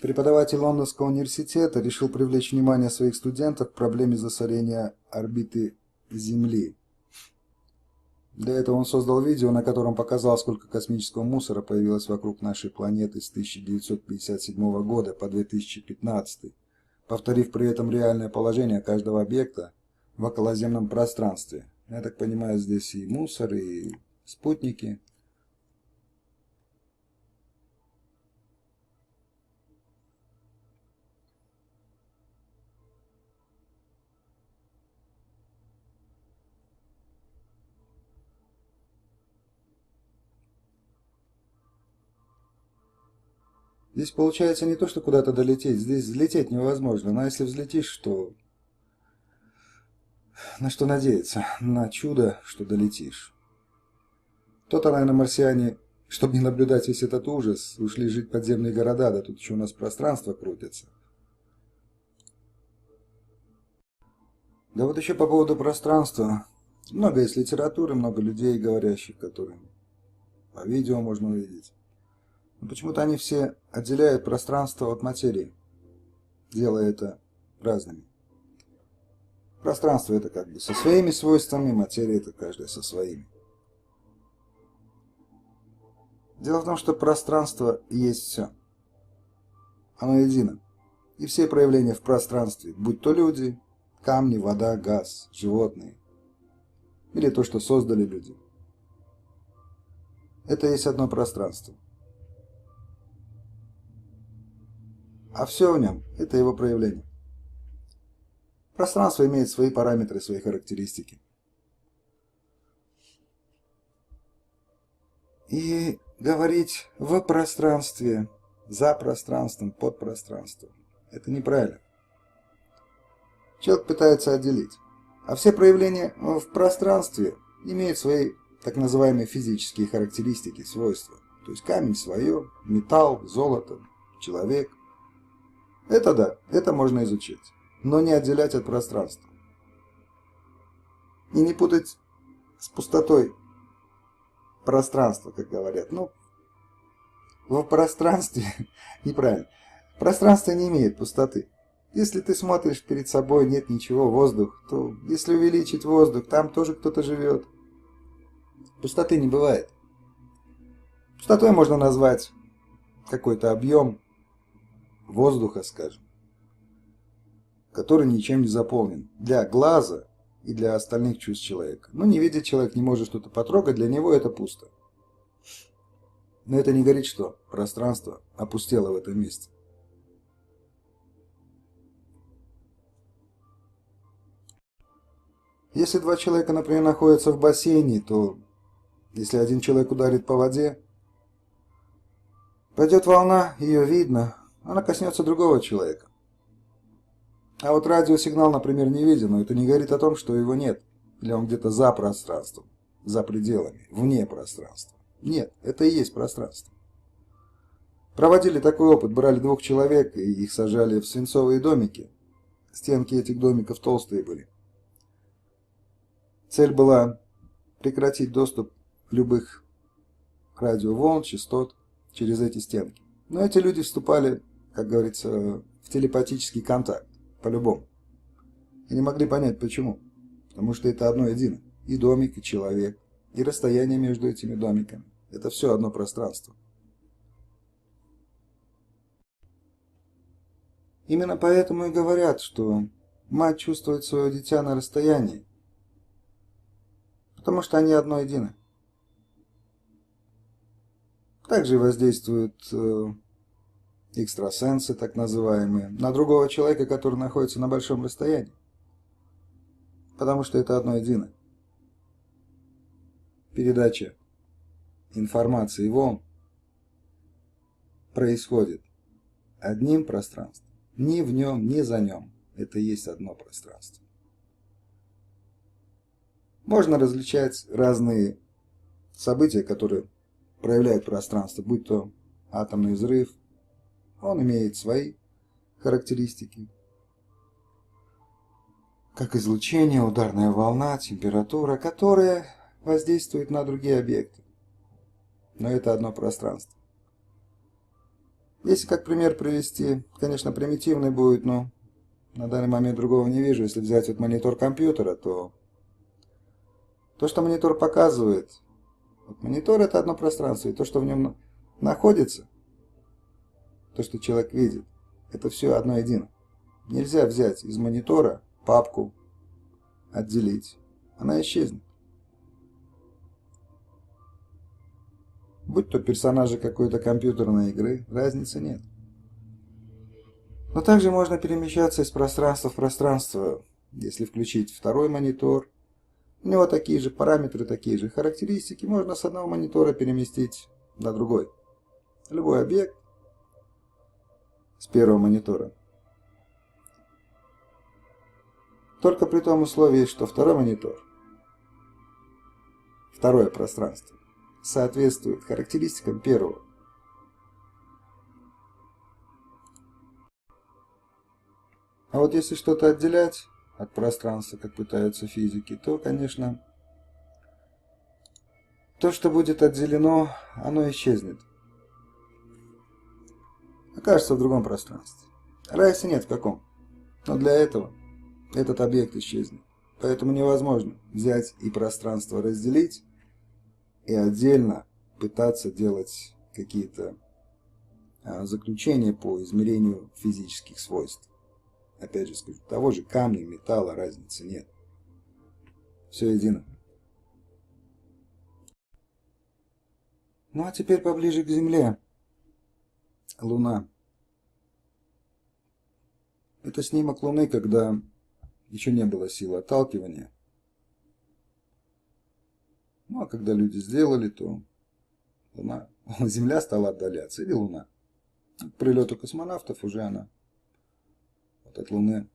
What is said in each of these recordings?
Преподаватель Лондонского университета решил привлечь внимание своих студентов к проблеме засорения орбиты Земли. Для этого он создал видео, на котором показал, сколько космического мусора появилось вокруг нашей планеты с 1957 года по 2015, повторив при этом реальное положение каждого объекта в околоземном пространстве. Я так понимаю, здесь и мусор, и спутники. Здесь получается не то, что куда-то долететь, здесь взлететь невозможно, но если взлетишь, то на что надеяться? На чудо, что долетишь. То-то, наверное, марсиане, чтобы не наблюдать весь этот ужас, ушли жить в подземные города, да тут еще у нас пространство крутится. Да вот еще по поводу пространства. Много есть литературы, много людей, говорящих, которые по видео можно увидеть. Но почему-то они все отделяют пространство от материи, делая это разными. Пространство это как бы со своими свойствами, материя это каждая со своими. Дело в том, что пространство есть все. Оно едино. И все проявления в пространстве, будь то люди, камни, вода, газ, животные, или то, что создали люди, это есть одно пространство. А все в нем – это его проявление. Пространство имеет свои параметры, свои характеристики. И говорить в пространстве, за пространством, под пространством – это неправильно. Человек пытается отделить. А все проявления в пространстве имеют свои так называемые физические характеристики, свойства. То есть камень свое, металл, золото, человек. Это да, это можно изучить, но не отделять от пространства. И не путать с пустотой пространства, как говорят. Ну, в пространстве неправильно. Пространство не имеет пустоты. Если ты смотришь перед собой, нет ничего, воздух, то если увеличить воздух, там тоже кто-то живет. Пустоты не бывает. Пустотой можно назвать какой-то объем воздуха, скажем, который ничем не заполнен. Для глаза и для остальных чувств человека. Но не видит человек, не может что-то потрогать, для него это пусто. Но это не говорит, что пространство опустело в этом месте. Если два человека, например, находятся в бассейне, то если один человек ударит по воде, пойдет волна, ее видно, она коснется другого человека. А вот радиосигнал, например, не виден, но это не говорит о том, что его нет. Или он где-то за пространством, за пределами, вне пространства. Нет, это и есть пространство. Проводили такой опыт, брали двух человек и их сажали в свинцовые домики. Стенки этих домиков толстые были. Цель была прекратить доступ любых радиоволн, частот через эти стенки. Но эти люди вступали, как говорится, в телепатический контакт, по-любому. И не могли понять, почему. Потому что это одно едино. И домик, и человек, и расстояние между этими домиками. Это все одно пространство. Именно поэтому и говорят, что мать чувствует свое дитя на расстоянии. Потому что они одно едино. Также воздействуют экстрасенсы, так называемые, на другого человека, который находится на большом расстоянии. Потому что это одно едино. Передача информации волн происходит одним пространством. Ни в нем, ни за нем. Это и есть одно пространство. Можно различать разные события, которые проявляют пространство, будь то атомный взрыв, он имеет свои характеристики, как излучение, ударная волна, температура, которые воздействуют на другие объекты. Но это одно пространство. Если как пример привести, конечно, примитивный будет, но на данный момент другого не вижу. Если взять вот монитор компьютера, то то, что монитор показывает, вот монитор это одно пространство, и то, что в нем находится, то, что человек видит, это все одно едино. Нельзя взять из монитора папку, отделить. Она исчезнет. Будь то персонажи какой-то компьютерной игры, разницы нет. Но также можно перемещаться из пространства в пространство, если включить второй монитор. У него такие же параметры, такие же характеристики. Можно с одного монитора переместить на другой. Любой объект с первого монитора. Только при том условии, что второй монитор, второе пространство, соответствует характеристикам первого. А вот если что-то отделять от пространства, как пытаются физики, то, конечно, то, что будет отделено, оно исчезнет. Окажется в другом пространстве. Разницы нет в каком. Но для этого этот объект исчезнет. Поэтому невозможно взять и пространство разделить и отдельно пытаться делать какие-то заключения по измерению физических свойств. Опять же скажу, того же камня, металла разницы нет. Все едино. Ну а теперь поближе к Земле. Луна. Это снимок Луны, когда еще не было силы отталкивания. Ну а когда люди сделали, то Луна, Земля стала отдаляться, или Луна. К прилету космонавтов уже она вот от Луны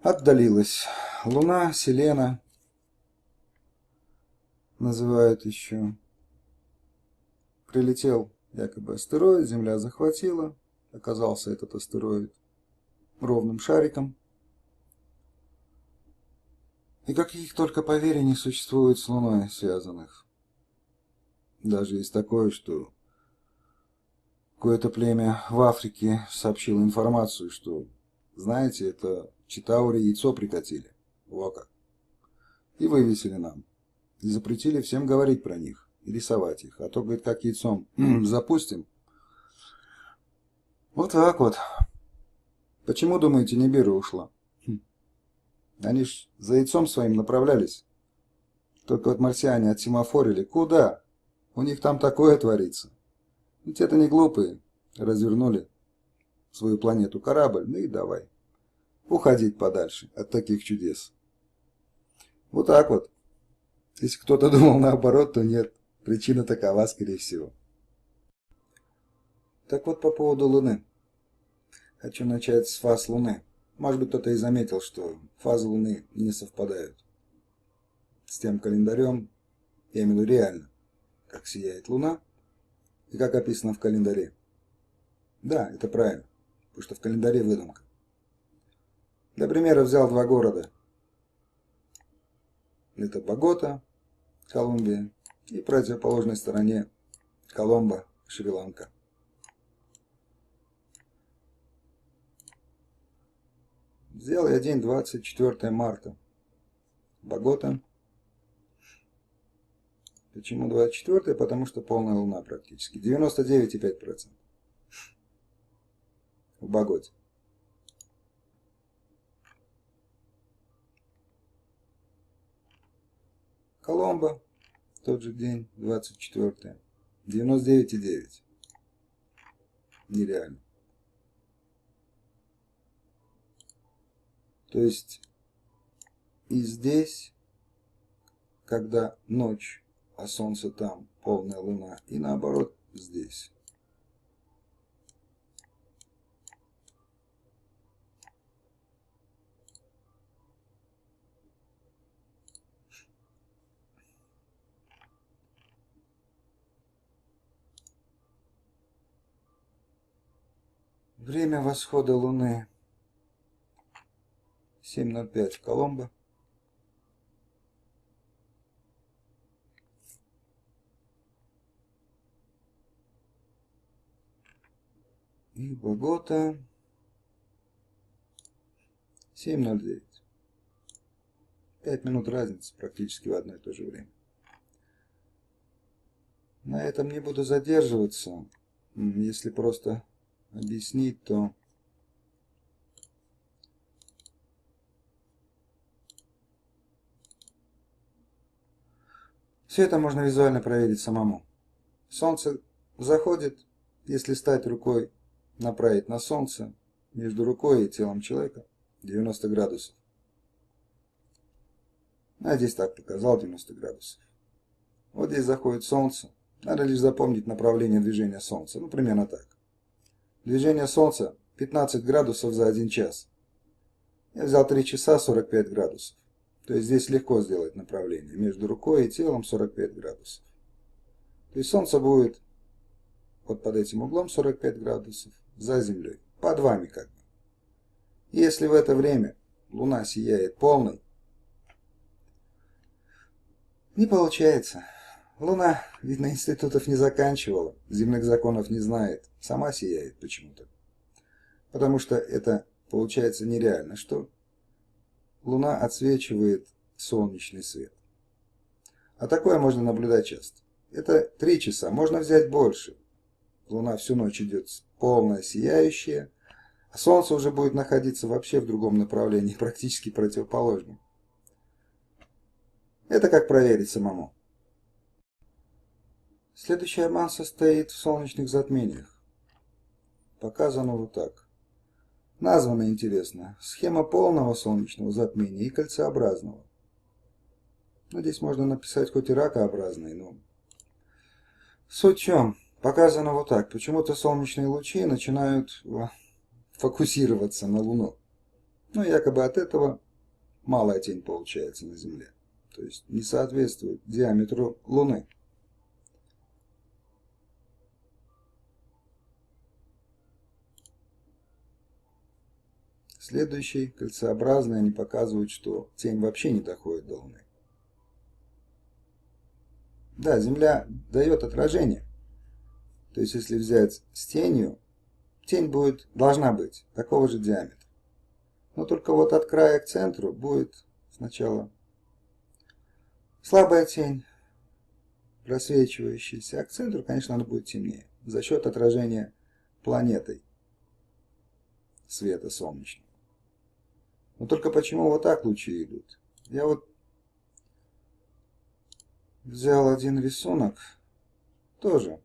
отдалилась. Луна, Селена называют еще. Прилетел якобы астероид, Земля захватила. Оказался этот астероид ровным шариком. И каких только поверий существует с Луной связанных. Даже есть такое, что какое-то племя в Африке сообщило информацию, что, знаете, это читаури яйцо прикатили. Во как. И вывесили нам. И запретили всем говорить про них и рисовать их. А то, говорит, как яйцом запустим. Вот так вот. Почему, думаете, Нибиру ушла? Они ж за яйцом своим направлялись. Только вот марсиане отсемафорили. Куда? У них там такое творится. Ведь это не глупые. Развернули свою планету корабль, ну и давай. Уходить подальше от таких чудес. Вот так вот. Если кто-то думал наоборот, то нет. Причина такова, скорее всего. Так вот, по поводу Луны. Хочу начать с фаз Луны. Может быть, кто-то и заметил, что фазы Луны не совпадают с тем календарем, я имею в виду реально, как сияет Луна и как описано в календаре. Да, это правильно, потому что в календаре выдумка. Для примера взял два города. Это Богота, Колумбия, и в противоположной стороне Коломбо, Шри-Ланка. Взял я день 24 марта. Богота. Почему 24? Потому что полная луна практически. 99,5% в Боготе. Коломбо. Тот же день, 24. 99,9. Нереально. То есть и здесь, когда ночь, а солнце там, полная луна, и наоборот здесь. Время восхода Луны 7:05 Коломбо. И Богота 7:09. 5 минут разницы практически в одно и то же время. На этом не буду задерживаться. Если просто объяснить, то все это можно визуально проверить самому. Солнце заходит, если стать рукой, направить на солнце, между рукой и телом человека 90 градусов. А здесь так показал 90 градусов. Вот здесь заходит солнце. Надо лишь запомнить направление движения солнца. Ну, примерно так. Движение солнца 15 градусов за 1 час. Я взял 3 часа 45 градусов. То есть здесь легко сделать направление. Между рукой и телом 45 градусов. То есть солнце будет вот под этим углом 45 градусов за землей. Под вами как бы. Если в это время луна сияет полной, не получается. Луна, видно, институтов не заканчивала, земных законов не знает, сама сияет почему-то. Потому что это получается нереально, что Луна отсвечивает солнечный свет. А такое можно наблюдать часто. Это 3 часа, можно взять больше. Луна всю ночь идет полная, сияющая, а Солнце уже будет находиться вообще в другом направлении, практически противоположном. Это как проверить самому. Следующий обман состоит в солнечных затмениях. Показано вот так. Названо интересно. Схема полного солнечного затмения и кольцеобразного. Ну, здесь можно написать хоть и ракообразный, но... Суть в чем? Показано вот так. Почему-то солнечные лучи начинают фокусироваться на Луну. Ну, якобы от этого малая тень получается на Земле. То есть не соответствует диаметру Луны. Следующий, кольцеобразный, они показывают, что тень вообще не доходит до Луны. Да, Земля дает отражение. То есть если взять с тенью, тень должна быть такого же диаметра. Но только вот от края к центру будет сначала слабая тень, просвечивающаяся, а к центру, конечно, она будет темнее. За счет отражения планетой света солнечного. Но только почему вот так лучи идут? Я вот взял один рисунок, тоже.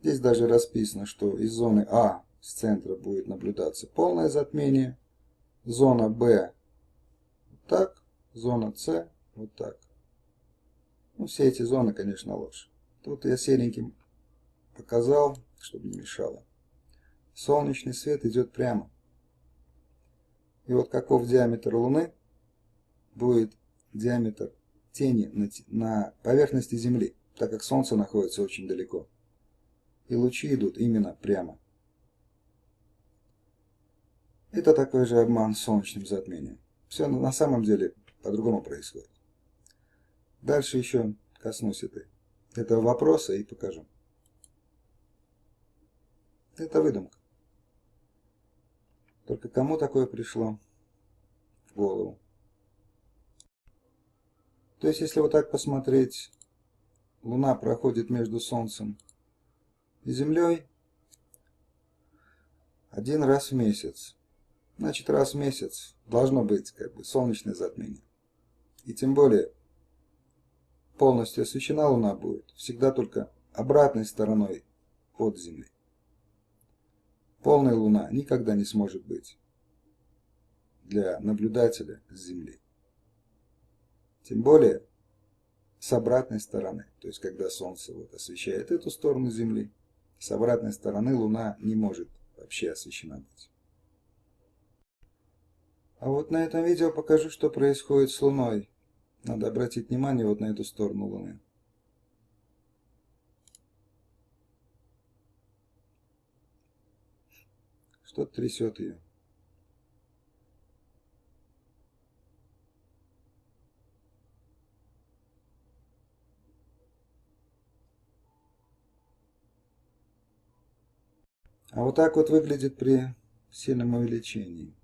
Здесь даже расписано, что из зоны А с центра будет наблюдаться полное затмение, зона Б вот так, зона С вот так. Ну, все эти зоны, конечно, ложь. Тут я сереньким показал, чтобы не мешало. Солнечный свет идет прямо. И вот каков диаметр Луны, будет диаметр тени на поверхности Земли, так как Солнце находится очень далеко. И лучи идут именно прямо. Это такой же обман с солнечным затмением. Все на самом деле по-другому происходит. Дальше еще коснусь этого вопроса и покажу. Это выдумка. Только кому такое пришло в голову? То есть, если вот так посмотреть, Луна проходит между Солнцем и Землей один раз в месяц. Значит, раз в месяц должно быть как бы солнечное затмение. И тем более полностью освещена Луна будет всегда только обратной стороной от Земли. Полная Луна никогда не сможет быть для наблюдателя с Земли. Тем более с обратной стороны. То есть, когда Солнце вот освещает эту сторону Земли, с обратной стороны Луна не может вообще освещена быть. А вот на этом видео покажу, что происходит с Луной. Надо обратить внимание вот на эту сторону Луны. Что-то трясет ее. А вот так вот выглядит при сильном увеличении.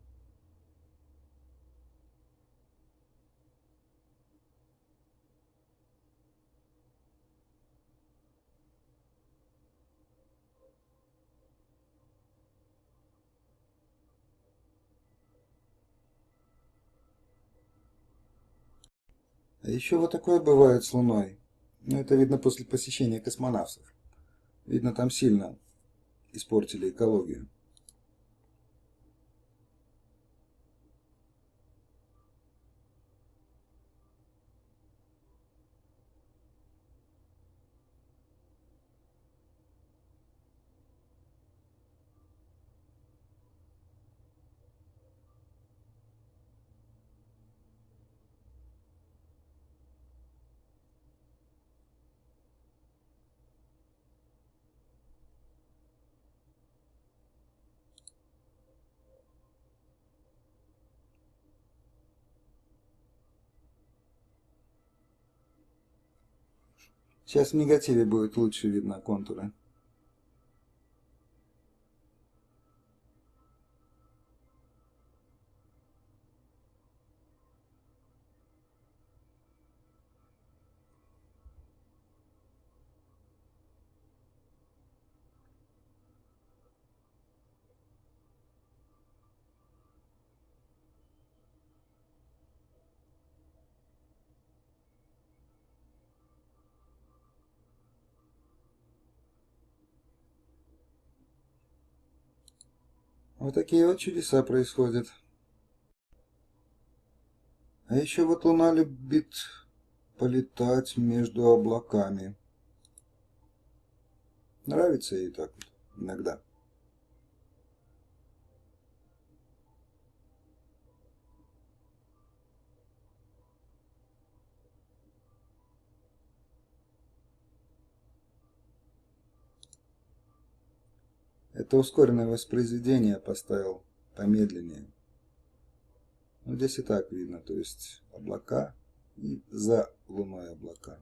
А еще вот такое бывает с Луной. Ну, это видно после посещения космонавтов. Видно, там сильно испортили экологию. Сейчас в негативе будет лучше видно контуры. Вот такие вот чудеса происходят. А еще вот Луна любит полетать между облаками. Нравится ей так вот иногда. Это ускоренное воспроизведение поставил помедленнее. Ну, здесь и так видно, то есть облака и за Луной облака.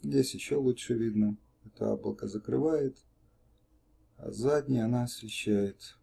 Здесь еще лучше видно. Это облако закрывает, а заднее она освещает.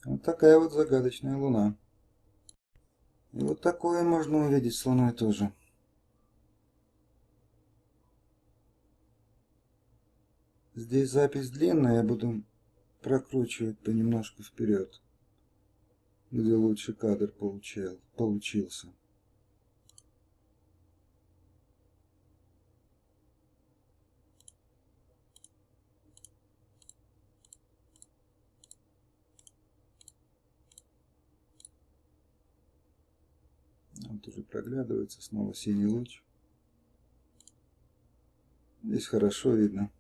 Вот такая вот загадочная Луна. И вот такое можно увидеть с Луной тоже. Здесь запись длинная, я буду прокручивать понемножку вперед, где лучше кадр получился. Вот уже проглядывается снова синий луч. Здесь хорошо видно.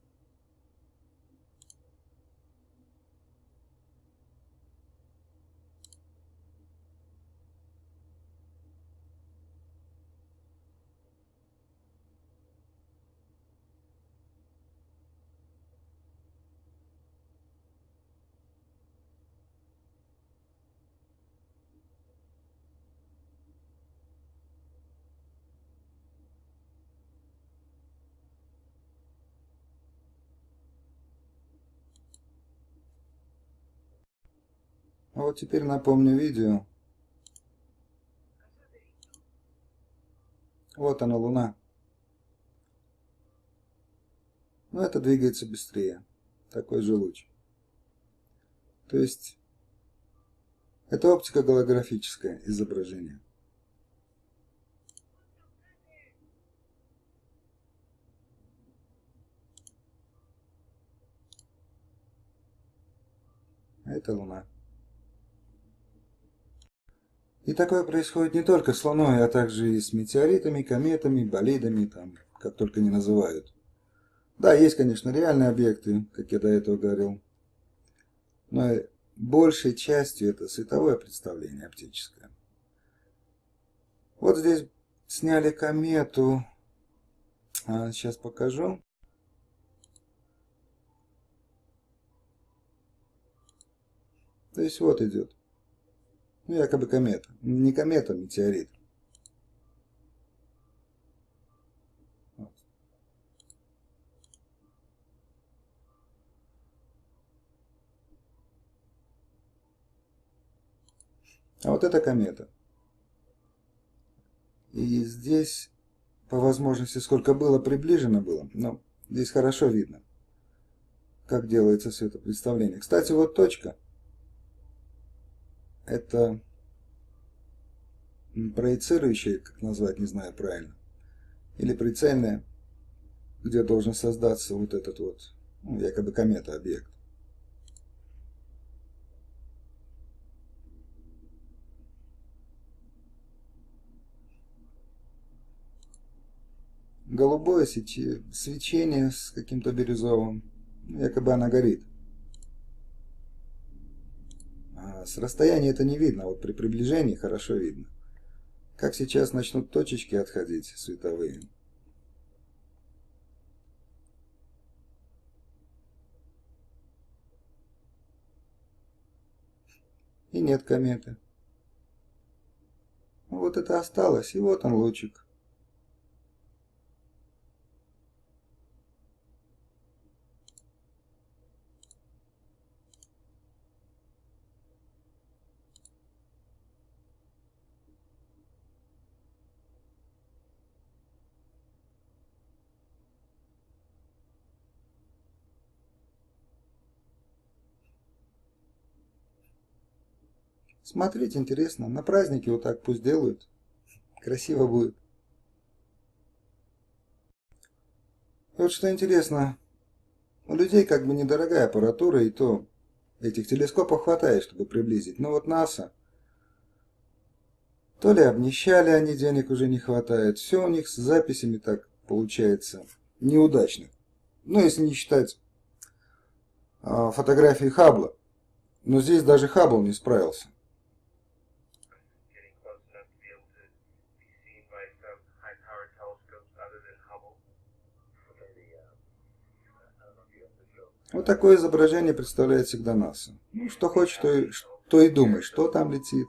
А вот теперь напомню видео. Вот она, Луна. Но это двигается быстрее. Такой же луч. То есть это оптико-голографическое изображение. А это Луна. И такое происходит не только с Луной, а также и с метеоритами, кометами, болидами, там, как только не называют. Да, есть, конечно, реальные объекты, как я до этого говорил, но большей частью это световое представление оптическое. Вот здесь сняли комету. Сейчас покажу. То есть вот идет. Ну, якобы комета. Не комета, а метеорит. Вот. А вот это комета. И здесь, по возможности, сколько было, приближено было. Но здесь хорошо видно, как делается светопредставление. Кстати, вот точка. Это проецирующая, как назвать, не знаю правильно. Или прицельная, где должен создаться вот этот вот, ну, якобы комета, объект. Голубое свечение с каким-то бирюзовым. Якобы она горит. А с расстояния это не видно, а вот при приближении хорошо видно. Как сейчас начнут точечки отходить световые. И нет кометы. Вот это осталось, и вот он лучик. Смотреть интересно. На празднике вот так пусть делают. Красиво будет. И вот что интересно, у людей как бы недорогая аппаратура, и то этих телескопов хватает, чтобы приблизить. Но вот НАСА, то ли обнищали они, денег уже не хватает. Все у них с записями так получается неудачно. Ну, если не считать фотографии Хаббла. Но здесь даже Хаббл не справился. Вот такое изображение представляет всегда НАСА. Ну, что хочешь, то и думай, что там летит.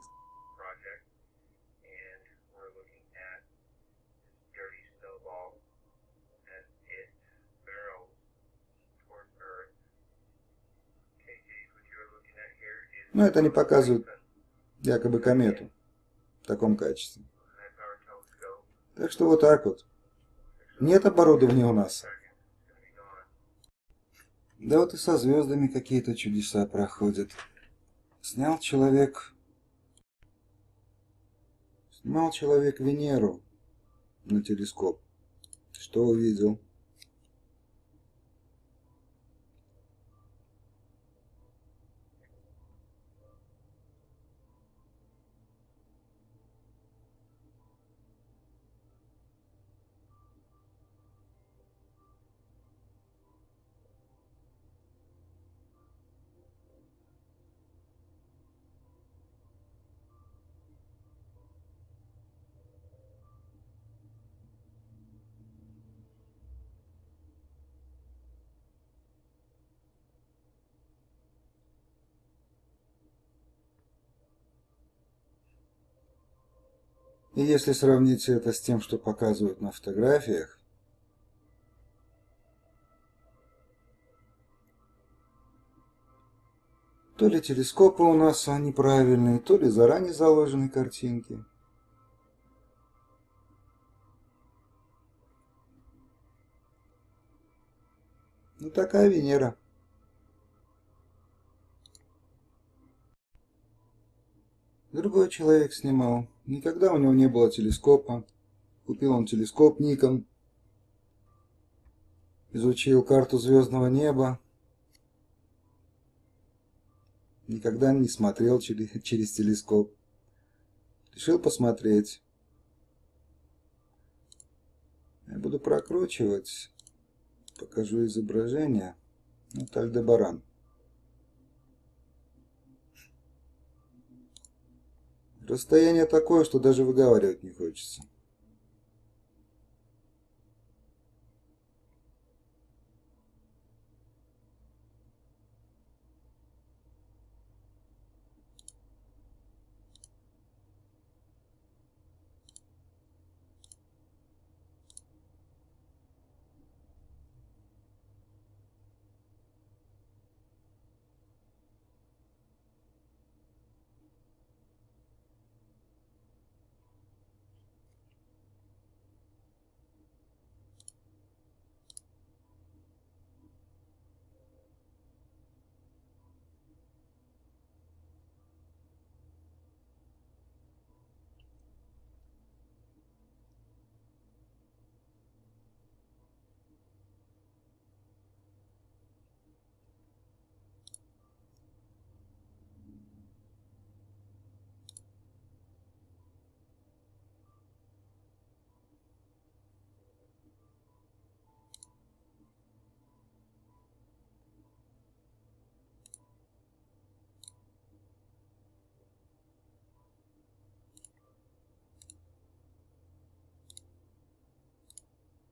Но это не показывает якобы комету в таком качестве. Так что вот так вот. Нет оборудования у нас. Да вот и со звездами какие-то чудеса проходят. Снимал человек Венеру на телескоп. Что увидел? И если сравнить это с тем, что показывают на фотографиях, то ли телескопы у нас неправильные, то ли заранее заложены картинки. Ну такая Венера. Другой человек снимал. Никогда у него не было телескопа. Купил он телескоп Nikon. Изучил карту звездного неба. Никогда не смотрел через телескоп. Решил посмотреть. Я буду прокручивать. Покажу изображение. Вот Альдебаран. Расстояние такое, что даже выговаривать не хочется.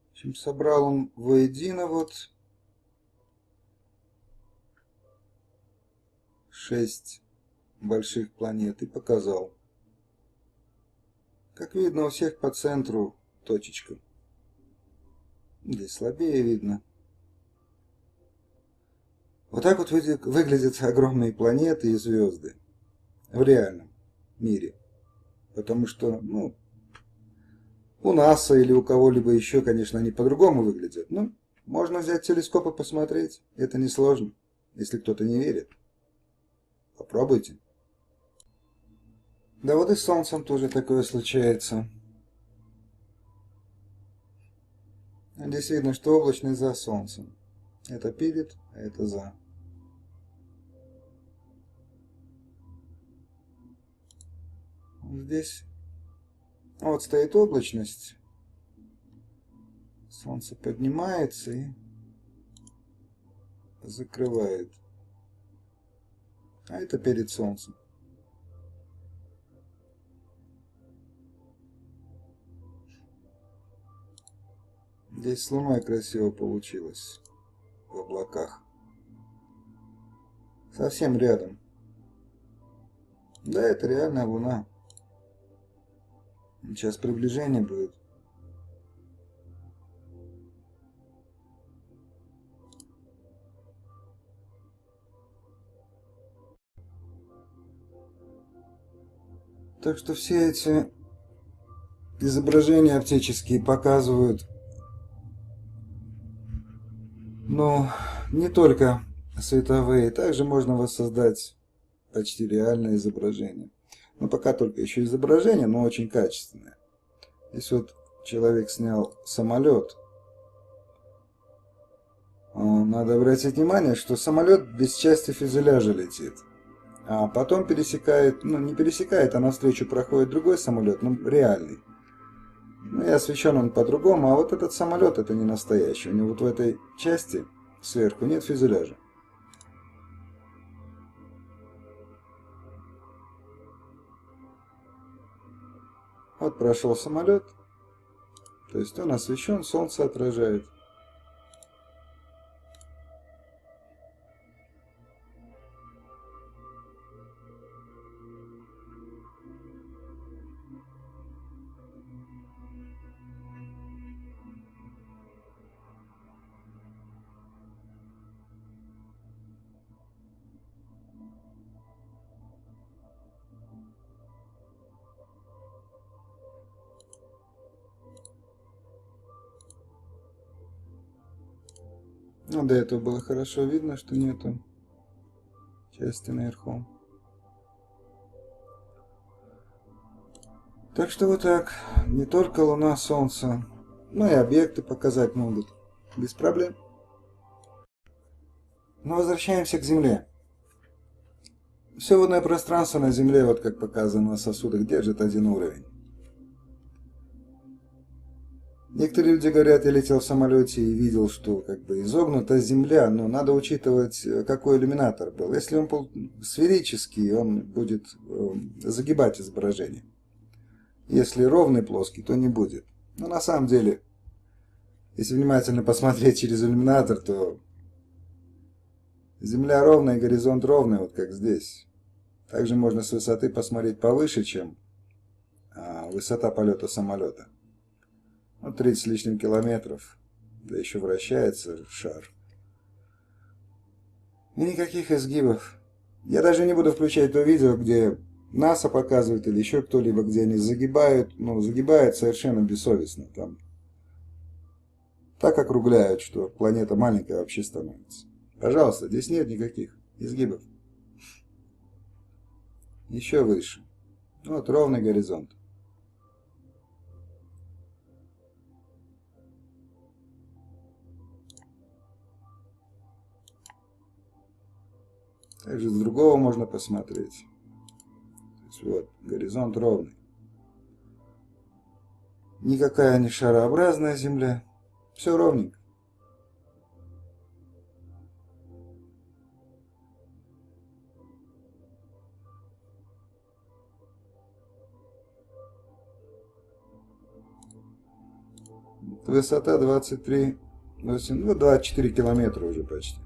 В общем, собрал он воедино вот 6 больших планет и показал. Как видно, у всех по центру точечка. Здесь слабее видно. Вот так вот выглядят огромные планеты и звезды в реальном мире. Потому что, ну, у НАСА или у кого-либо еще, конечно, они по-другому выглядят. Ну, можно взять телескоп и посмотреть. Это несложно, если кто-то не верит. Попробуйте. Да вот и с Солнцем тоже такое случается. Здесь видно, что облачность за Солнцем. Это перед, а это за. Здесь вот стоит облачность. Солнце поднимается и закрывает. А это перед Солнцем. Здесь с Луной красиво получилось. В облаках. Совсем рядом. Да, это реальная Луна. Сейчас приближение будет. Так что все эти изображения оптические показывают, но не только световые, также можно воссоздать почти реальное изображение. Но пока только еще изображение, но очень качественное. Здесь вот человек снял самолет. Надо обратить внимание, что самолет без части фюзеляжа летит. А потом пересекает, ну не пересекает, а навстречу проходит другой самолет, ну реальный. Ну и освещен он по-другому, а вот этот самолет это не настоящий. У него вот в этой части сверху нет фюзеляжа. Вот прошел самолет, то есть он освещен, солнце отражает. Ну, до этого было хорошо видно, что нету части наверху. Так что вот так, не только Луна, Солнце, но и объекты показать могут, без проблем. Но возвращаемся к Земле. Все водное пространство на Земле, вот как показано на сосудах, держит один уровень. Некоторые люди говорят, я летел в самолете и видел, что как бы изогнута Земля, но надо учитывать, какой иллюминатор был. Если он был сферический, он будет загибать изображение. Если ровный плоский, то не будет. Но на самом деле, если внимательно посмотреть через иллюминатор, то Земля ровная, горизонт ровный, вот как здесь. Также можно с высоты посмотреть повыше, чем высота полета самолета. 30 с лишним километров, да еще вращается шар. И никаких изгибов. Я даже не буду включать то видео, где НАСА показывает или еще кто-либо, где они загибают, загибают совершенно бессовестно. Там так округляют, что планета маленькая вообще становится. Пожалуйста, здесь нет никаких изгибов. Еще выше. Вот ровный горизонт. Также с другого можно посмотреть. То есть вот, горизонт ровный. Никакая не шарообразная Земля. Все ровненько. Высота 23, 24 километра уже почти.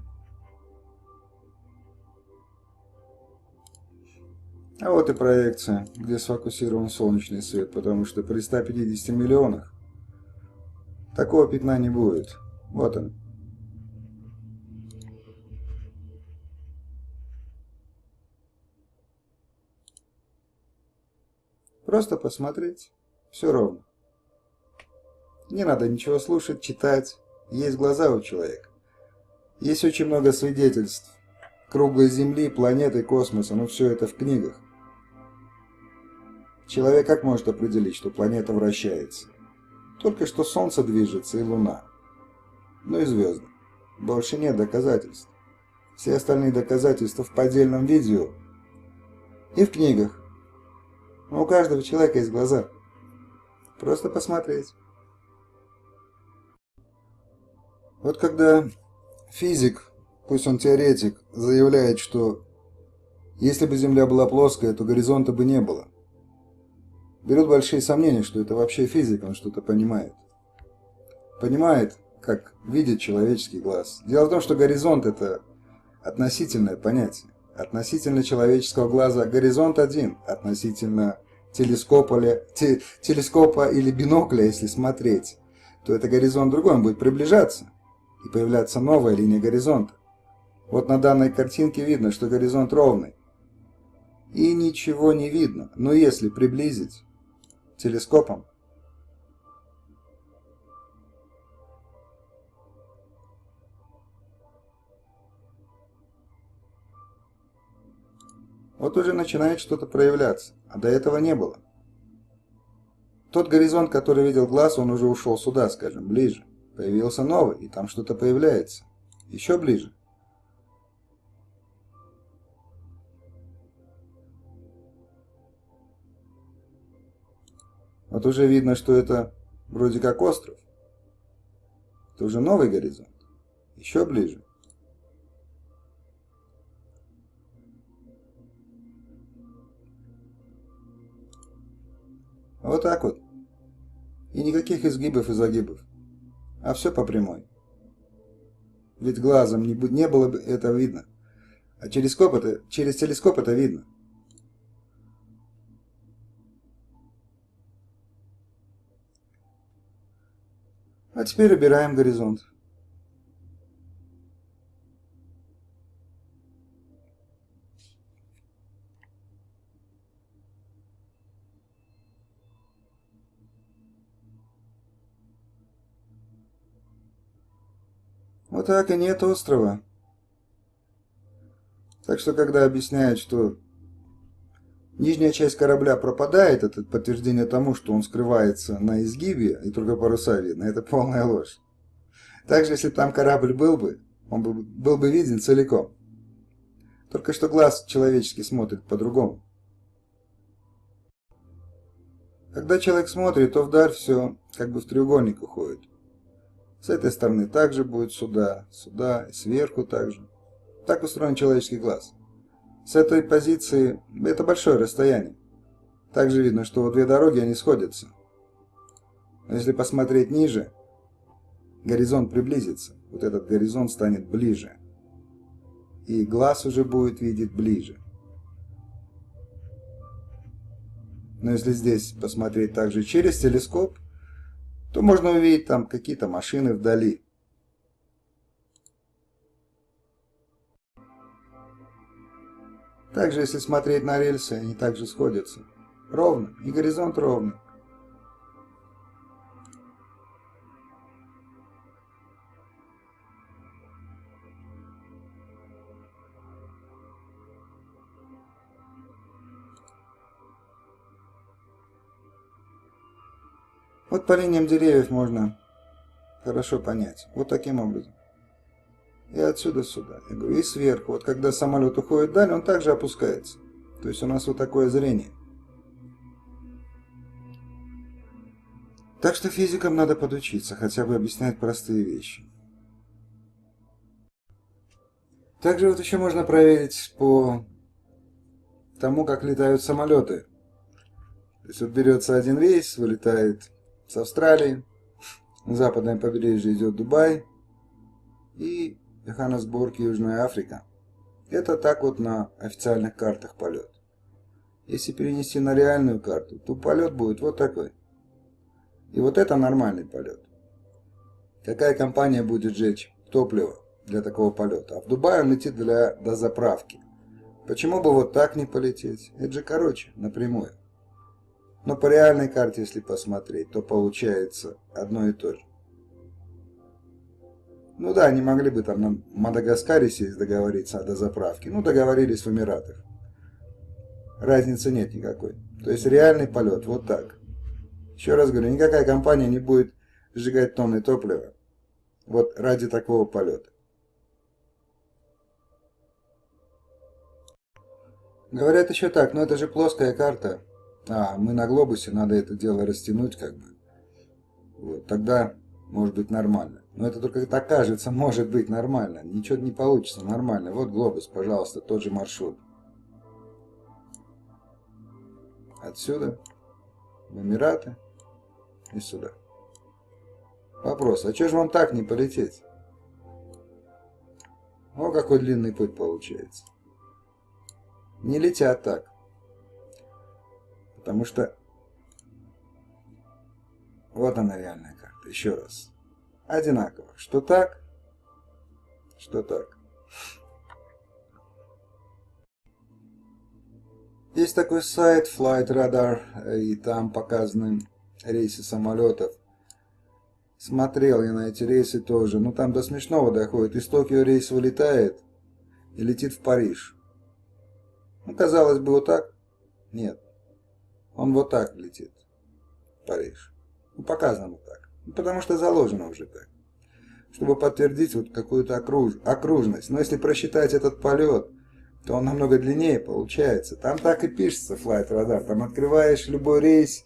А вот и проекция, где сфокусирован солнечный свет, потому что при 150 миллионах такого пятна не будет. Вот он. Просто посмотреть. Все ровно. Не надо ничего слушать, читать. Есть глаза у человека. Есть очень много свидетельств. Круглой Земли, планеты, космоса. Все это в книгах. Человек как может определить, что планета вращается? Только что Солнце движется и Луна. И звезды. Больше нет доказательств. Все остальные доказательства в поддельном видео и в книгах. Но у каждого человека есть глаза. Просто посмотреть. Вот когда физик, пусть он теоретик, заявляет, что если бы Земля была плоская, то горизонта бы не было. Берут большие сомнения, что это вообще физик, он что-то понимает. Понимает, как видит человеческий глаз. Дело в том, что горизонт – это относительное понятие. Относительно человеческого глаза горизонт один, относительно телескопа или бинокля, если смотреть, то это горизонт другой, он будет приближаться, и появляться новая линия горизонта. Вот на данной картинке видно, что горизонт ровный. И ничего не видно, но если приблизить телескопом, вот уже начинает что-то проявляться, а до этого не было. Тот горизонт, который видел глаз, он уже ушел сюда, скажем, ближе. Появился новый, и там что-то появляется. Еще ближе. Вот уже видно, что это вроде как остров. Это уже новый горизонт. Еще ближе. Вот так вот. И никаких изгибов и загибов. А все по прямой. Ведь глазом не было бы это видно. А через телескоп это видно. А теперь убираем горизонт. Вот так и нет острова. Так что, когда объясняют, что нижняя часть корабля пропадает, это подтверждение тому, что он скрывается на изгибе, и только паруса видно, это полная ложь. Также, если там корабль был бы, он был бы виден целиком. Только что глаз человеческий смотрит по-другому. Когда человек смотрит, то вдаль все как бы в треугольник уходит. С этой стороны также будет сюда, сюда, и сверху также. Так устроен человеческий глаз. С этой позиции это большое расстояние. Также видно, что вот две дороги, они сходятся. Но если посмотреть ниже, горизонт приблизится. Вот этот горизонт станет ближе. И глаз уже будет видеть ближе. Но если здесь посмотреть также через телескоп, то можно увидеть там какие-то машины вдали. Также если смотреть на рельсы, они также сходятся. Ровно. И горизонт ровный. Вот по линиям деревьев можно хорошо понять. Вот таким образом. И отсюда сюда. Я говорю, и сверху. Вот когда самолет уходит вдаль, он также опускается. То есть у нас вот такое зрение. Так что физикам надо подучиться, хотя бы объяснять простые вещи. Также вот еще можно проверить по тому, как летают самолеты. То есть вот берется один рейс, вылетает с Австралии, на западное побережье идет Дубай и Йоханнесбург, Южная Африка. Это так вот на официальных картах полет. Если перенести на реальную карту, то полет будет вот такой. И вот это нормальный полет. Какая компания будет жечь топливо для такого полета? А в Дубае он летит для дозаправки. Почему бы вот так не полететь? Это же короче, напрямую. Но по реальной карте, если посмотреть, то получается одно и то же. Ну да, они могли бы там на Мадагаскаре сесть договориться о дозаправке. Ну, договорились в Эмиратах. Разницы нет никакой. То есть реальный полет вот так. Еще раз говорю, никакая компания не будет сжигать тонны топлива вот ради такого полета. Говорят еще так, но это же плоская карта. А, мы на глобусе, надо это дело растянуть как бы. Вот, тогда может быть нормально. Но это только так кажется, может быть нормально. Ничего не получится нормально. Вот глобус, пожалуйста, тот же маршрут. Отсюда в Эмираты и сюда. Вопрос, а что же вам так не полететь? О, какой длинный путь получается. Не летят так. Потому что вот она реальная карта. Еще раз. Одинаково. Что так, что так. Есть такой сайт Flight Radar, и там показаны рейсы самолетов. Смотрел я на эти рейсы тоже. Ну там до смешного доходит. Из Токио рейс вылетает и летит в Париж. Ну, казалось бы, вот так. Нет. Он вот так летит в Париж. Ну, показано вот так. Ну, потому что заложено уже так. Чтобы подтвердить вот какую-то окружность. Но если просчитать этот полет, то он намного длиннее получается. Там так и пишется Flight Radar. Там открываешь любой рейс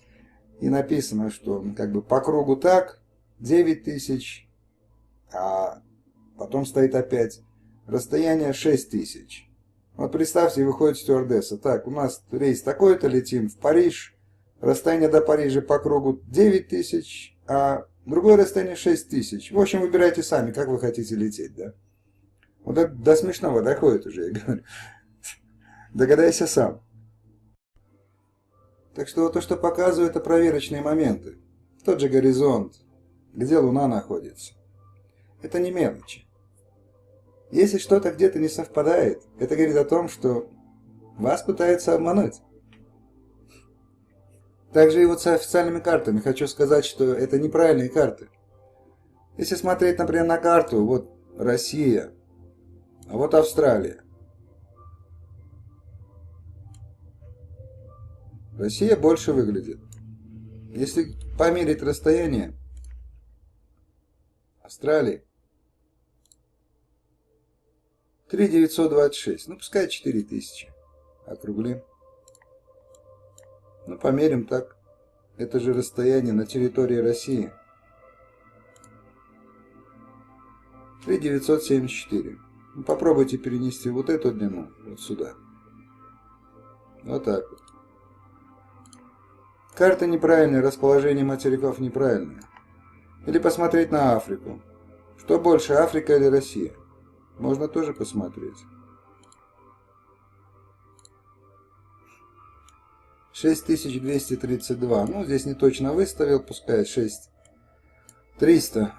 и написано, что как бы по кругу так 9000, а потом стоит опять расстояние 6000. Вот представьте, выходит стюардесса. Так, у нас рейс такой-то, летим в Париж. Расстояние до Парижа по кругу 9000, а другое расстояние 6000. В общем, выбирайте сами, как вы хотите лететь, да? Вот это до смешного доходит уже, я говорю. Догадайся сам. Так что вот то, что показываю, это проверочные моменты. Тот же горизонт, где Луна находится. Это не мелочи. Если что-то где-то не совпадает, это говорит о том, что вас пытаются обмануть. Также и вот с официальными картами хочу сказать, что это неправильные карты. Если смотреть, например, на карту, вот Россия, а вот Австралия. Россия больше выглядит. Если померить расстояние Австралии, 3926. Ну, пускай 4000. Округлим. Ну, померим так. Это же расстояние на территории России. 3974. Ну, попробуйте перенести вот эту длину вот сюда. Вот так вот. Карта неправильная, расположение материков неправильное. Или посмотреть на Африку. Что больше, Африка или Россия? Можно тоже посмотреть. 6232. Ну, здесь не точно выставил, пускай 6300.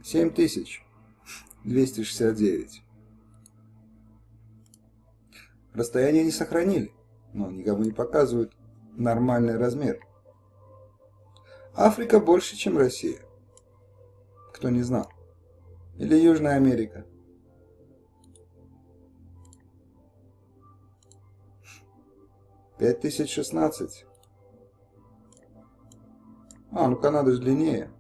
7269. Расстояние не сохранили, но никому не показывают нормальный размер. Африка больше, чем Россия. Кто не знал. Или Южная Америка. Пять тысяч 16. Ну Канада же длиннее.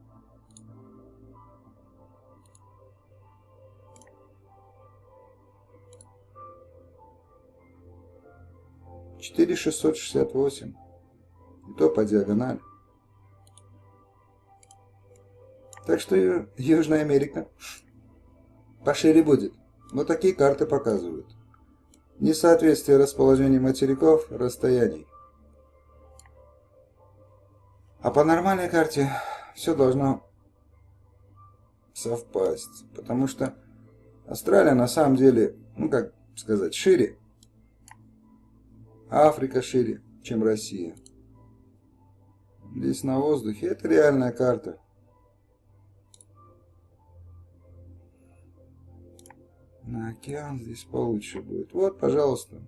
4668. И то по диагонали. Так что Южная Америка пошире будет. Вот такие карты показывают. Несоответствие расположения материков, расстояний. А по нормальной карте все должно совпасть. Потому что Австралия на самом деле, ну как сказать, шире. А Африка шире, чем Россия. Здесь на воздухе. Это реальная карта. На океан здесь получше будет. Вот, пожалуйста.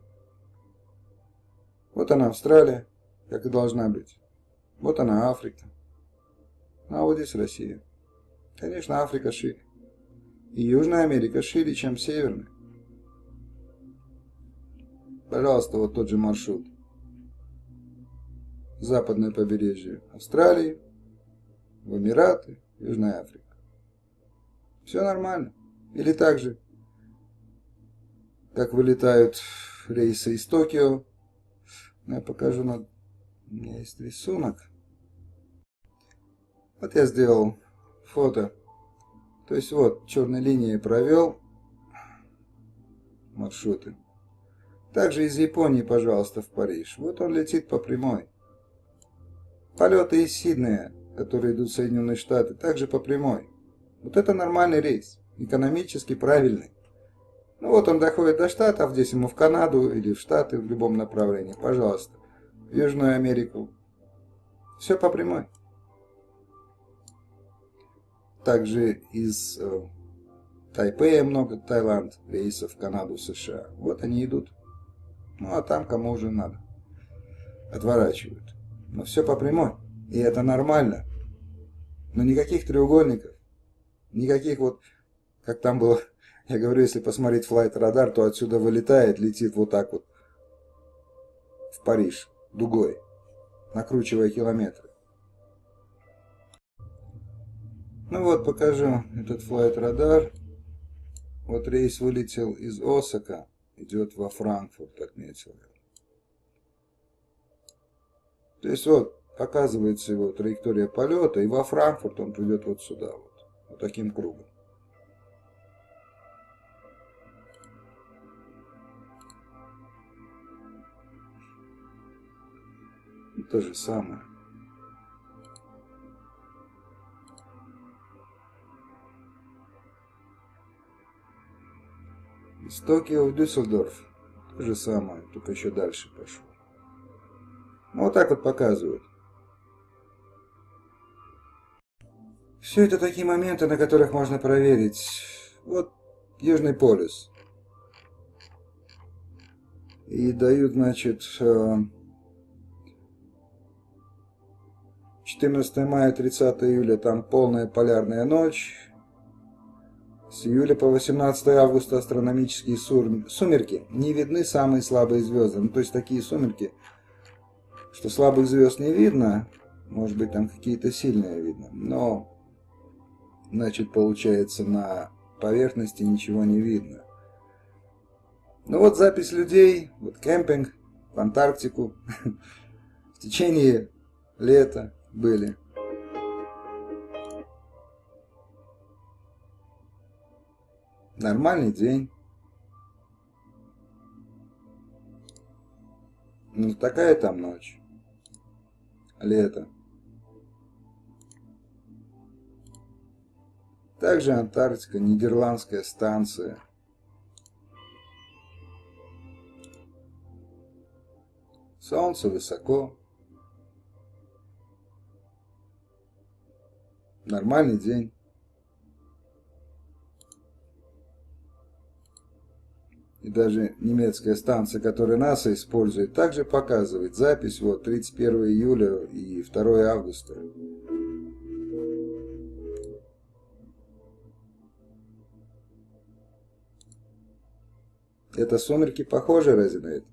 Вот она Австралия, как и должна быть. Вот она Африка. А вот здесь Россия. Конечно, Африка шире. И Южная Америка шире, чем Северная. Пожалуйста, вот тот же маршрут. Западное побережье Австралии, в Эмираты, Южная Африка. Все нормально. Или так же, как вылетают рейсы из Токио. Я покажу, у меня есть рисунок. Вот я сделал фото. То есть вот черной линией провел маршруты. Также из Японии, пожалуйста, в Париж. Вот он летит по прямой. Полеты из Сиднея, которые идут в Соединенные Штаты, также по прямой. Вот это нормальный рейс. Экономически правильный. Ну вот он доходит до Штатов, здесь ему в Канаду или в Штаты, в любом направлении. Пожалуйста. В Южную Америку. Все по прямой. Также из Тайпэя много, Таиланд, рейсов в Канаду, США. Вот они идут. Ну а там кому уже надо. Отворачивают. Но все по прямой. И это нормально. Но никаких треугольников. Никаких вот, как там было, я говорю, если посмотреть Flight Radar, то отсюда вылетает, летит вот так вот в Париж, дугой, накручивая километры. Ну вот, покажу этот Flight Radar. Вот рейс вылетел из Осака, идет во Франкфурт, отметил я. То есть вот, показывается его траектория полета, и во Франкфурт он придет вот сюда, вот таким кругом. И то же самое. Из Токио в Дюссельдорф. То же самое, только еще дальше пошел. Ну, вот так вот показывают. Все это такие моменты, на которых можно проверить. Вот Южный полюс. И дают, значит, 14 мая, 30 июля, там полная полярная ночь. С июля по 18 августа астрономические сумерки. Не видны самые слабые звезды. Ну, то есть такие сумерки, что слабых звезд не видно, может быть там какие-то сильные видно, но, значит, получается, на поверхности ничего не видно. Ну вот запись людей, вот кемпинг в Антарктику в течение лета были. Нормальный день. Ну такая там ночь. Лето. Также Антарктика, нидерландская станция. Солнце высоко. Нормальный день. И даже немецкая станция, которую НАСА использует, также показывает запись вот 31 июля и 2 августа. Это сумерки похожи разве на это?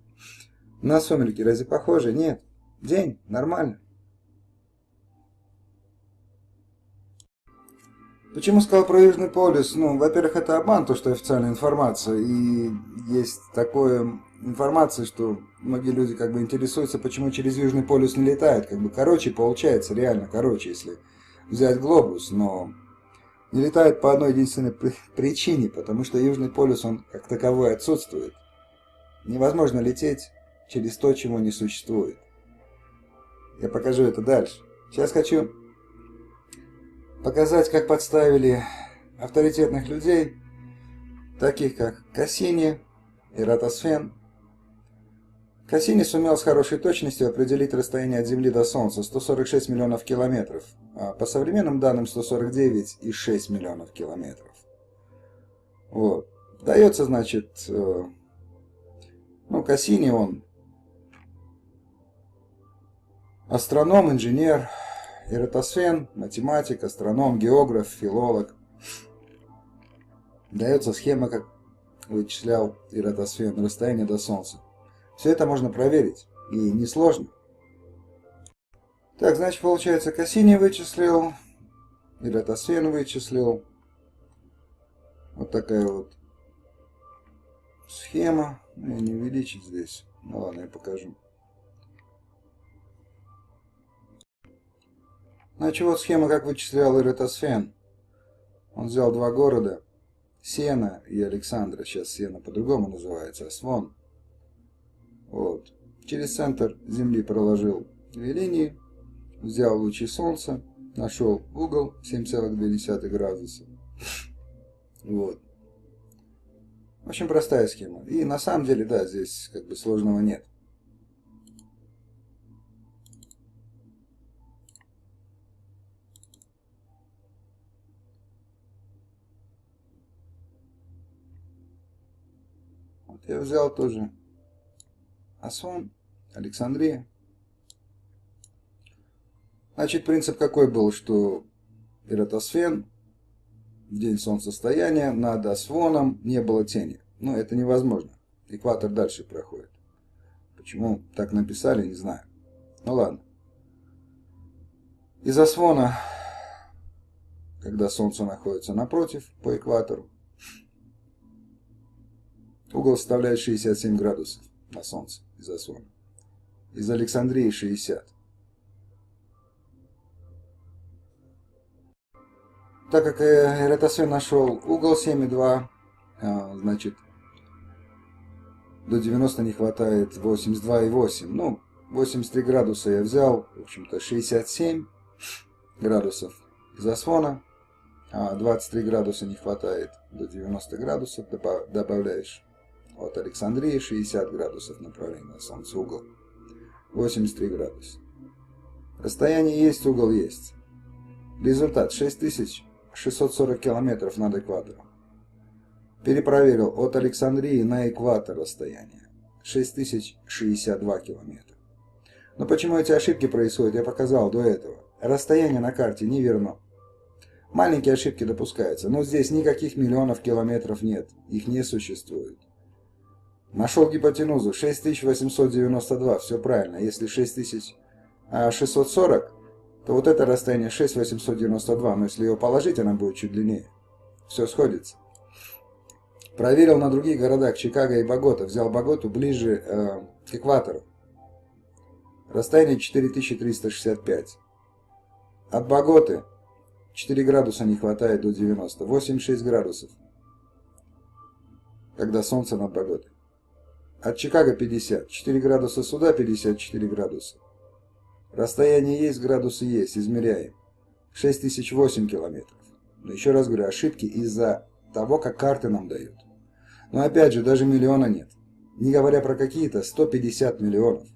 На сумерки разве похожи? Нет. День. Нормально. Почему сказал про Южный полюс? Ну, во-первых, это обман, то, что официальная информация. И есть такая информация, что многие люди как бы интересуются, почему через Южный полюс не летает. Как бы короче получается, реально короче, если взять глобус. Но не летает по одной единственной причине, потому что Южный полюс, он как таковой отсутствует. Невозможно лететь через то, чего не существует. Я покажу это дальше. Сейчас хочу показать, как подставили авторитетных людей, таких как Кассини и Ратосфен. Кассини сумел с хорошей точностью определить расстояние от Земли до Солнца 146 миллионов километров, а по современным данным 149,6 миллионов километров. Вот. Дается, значит, Кассини, он астроном, инженер, и Ратосфен, математик, астроном, географ, филолог. Дается схема, как вычислял Ратосфен расстояние до Солнца. Все это можно проверить, и несложно. Так, значит, получается, Кассини вычислил, и Ратосфен вычислил. Вот такая вот схема. Я не увеличить здесь. Ну ладно, я покажу. Значит, вот схема, как вычислял Ратосфен. Он взял два города, Сена и Александра. Сейчас Сена по-другому называется, а Свон. Вот. Через центр Земли проложил две линии, взял лучи Солнца, нашел угол 7,2 градуса. Вот. В общем, простая схема. И на самом деле, да, здесь как бы сложного нет. Вот я взял тоже Асван, Александрия. Значит, принцип какой был, что Ратосфен в день солнцестояния над Асвоном не было тени. Но это невозможно. Экватор дальше проходит. Почему так написали, не знаю. Ну ладно. Из Асвона, когда Солнце находится напротив, по экватору, угол составляет 67 градусов на Солнце из Асвона. Из Александрии 60. Так как Ратосфен нашел угол 7,2, значит, до 90 не хватает 82,8. Ну, 83 градуса я взял, в общем-то, 67 градусов из Асвона, а 23 градуса не хватает до 90 градусов, добавляешь от Александрии 60 градусов направления на Солнце, угол 83 градуса. Расстояние есть, угол есть. Результат 6640 километров над экватором. Перепроверил от Александрии на экватор расстояние 6062 километра. Но почему эти ошибки происходят, я показал до этого. Расстояние на карте неверно. Маленькие ошибки допускаются, но здесь никаких миллионов километров нет, их не существует. Нашел гипотенузу 6892, все правильно. Если 6640, то вот это расстояние 6892, но если его положить, она будет чуть длиннее. Все сходится. Проверил на других городах Чикаго и Богота. Взял Боготу ближе к экватору. Расстояние 4365. От Боготы 4 градуса не хватает до 90. 86 градусов, когда солнце над Боготой. От Чикаго 50. 4 градуса сюда, 54 градуса. Расстояние есть, градусы есть, измеряем. 6008 километров. Но еще раз говорю, ошибки из-за того, как карты нам дают. Но опять же, даже миллиона нет. Не говоря про какие-то 150 миллионов.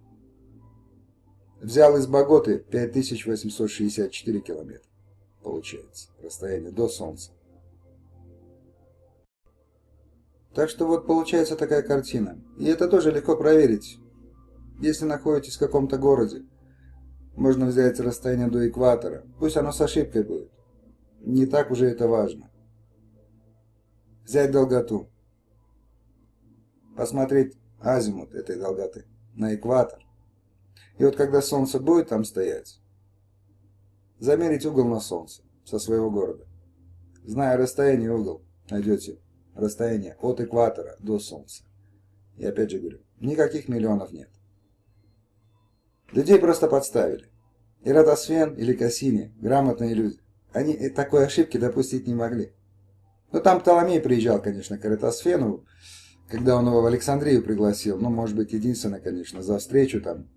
Взял из Боготы 5864 километра. Получается, расстояние до Солнца. Так что вот получается такая картина. И это тоже легко проверить. Если находитесь в каком-то городе, можно взять расстояние до экватора. Пусть оно с ошибкой будет. Не так уже это важно. Взять долготу. Посмотреть азимут этой долготы на экватор. И вот когда солнце будет там стоять, замерить угол на солнце со своего города. Зная расстояние угол, найдете расстояние от экватора до солнца. И опять же говорю, никаких миллионов нет. Людей просто подставили. Эратосфен или Кассини, грамотные люди, они такой ошибки допустить не могли. Но там Птоломей приезжал, конечно, к Эратосфену, когда он его в Александрию пригласил. Ну, может быть, единственное, конечно, за встречу там.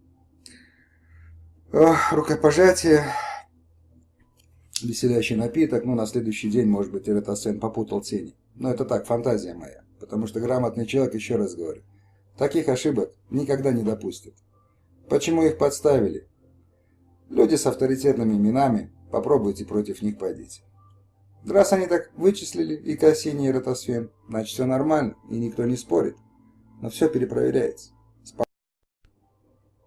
Рукопожатие, веселящий напиток. Ну, на следующий день, может быть, Эратосфен попутал тени. Но это так, фантазия моя. Потому что грамотный человек, еще раз говорю, таких ошибок никогда не допустит. Почему их подставили? Люди с авторитетными именами, попробуйте против них пойдите. Раз они так вычислили и Кассини, и Эратосфен, значит все нормально, и никто не спорит. Но все перепроверяется.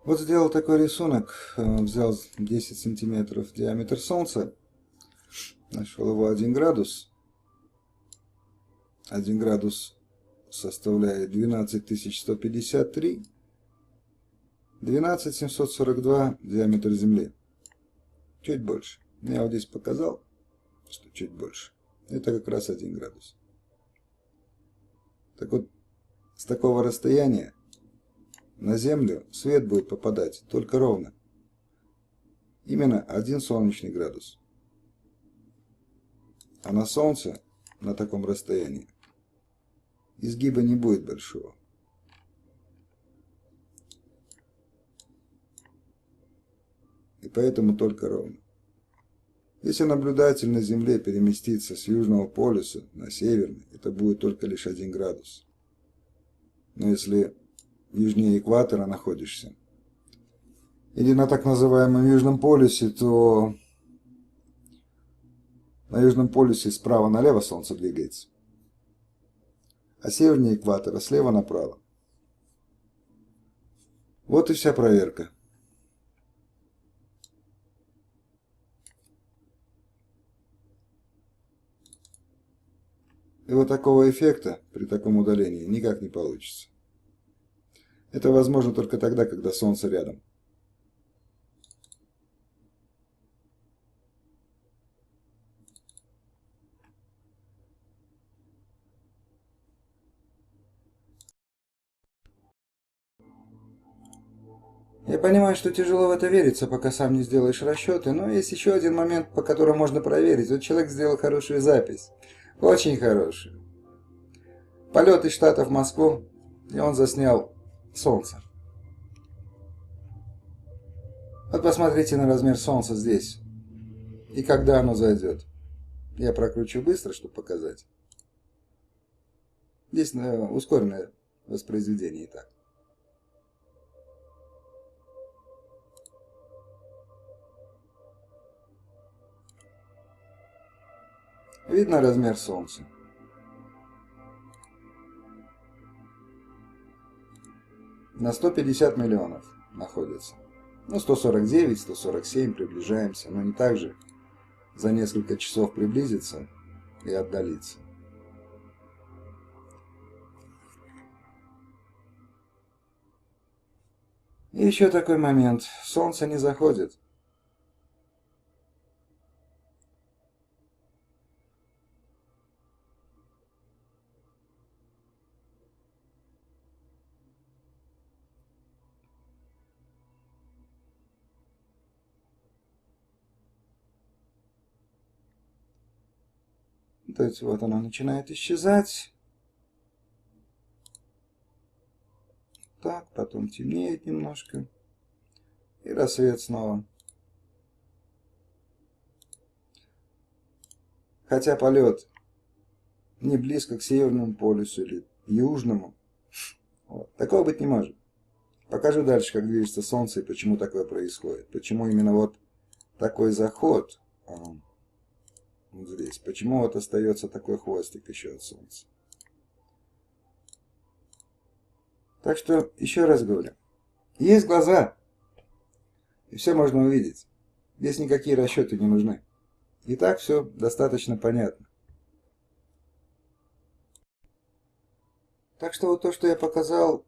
Вот сделал такой рисунок, взял 10 сантиметров диаметр Солнца, нашел его 1 градус. 1 градус составляет 12153, 12742 диаметр Земли. Чуть больше. Я вот здесь показал, что чуть больше. Это как раз 1 градус. Так вот, с такого расстояния на Землю свет будет попадать только ровно. Именно 1 солнечный градус. А на Солнце, на таком расстоянии, изгиба не будет большого. И поэтому только ровно. Если наблюдатель на Земле переместится с южного полюса на северный, это будет только лишь 1 градус. Но если южнее экватора находишься, или на так называемом Южном полюсе, то на Южном полюсе справа налево Солнце двигается, а севернее экватора слева направо. Вот и вся проверка. И вот такого эффекта при таком удалении никак не получится. Это возможно только тогда, когда Солнце рядом. Я понимаю, что тяжело в это вериться, пока сам не сделаешь расчеты, но есть еще один момент, по которому можно проверить. Вот человек сделал хорошую запись. Очень хорошую. Полет из Штатов в Москву, и он заснял Солнце. Вот посмотрите на размер Солнца здесь. И когда оно зайдет. Я прокручу быстро, чтобы показать. Здесь ускоренное воспроизведение и так. Видно размер Солнца? На 150 миллионов находится. Ну, 149, 147 приближаемся, но не так же за несколько часов приблизиться и отдалиться. И еще такой момент. Солнце не заходит. То есть вот оно начинает исчезать. Так, потом темнеет немножко. И рассвет снова. Хотя полет не близко к Северному полюсу или Южному. Вот. Такого быть не может. Покажу дальше, как движется Солнце и почему такое происходит. Почему именно вот такой заход вот здесь. Почему вот остается такой хвостик еще от Солнца. Так что, еще раз говорю. Есть глаза, и все можно увидеть. Здесь никакие расчеты не нужны. И так все достаточно понятно. Так что вот то, что я показал,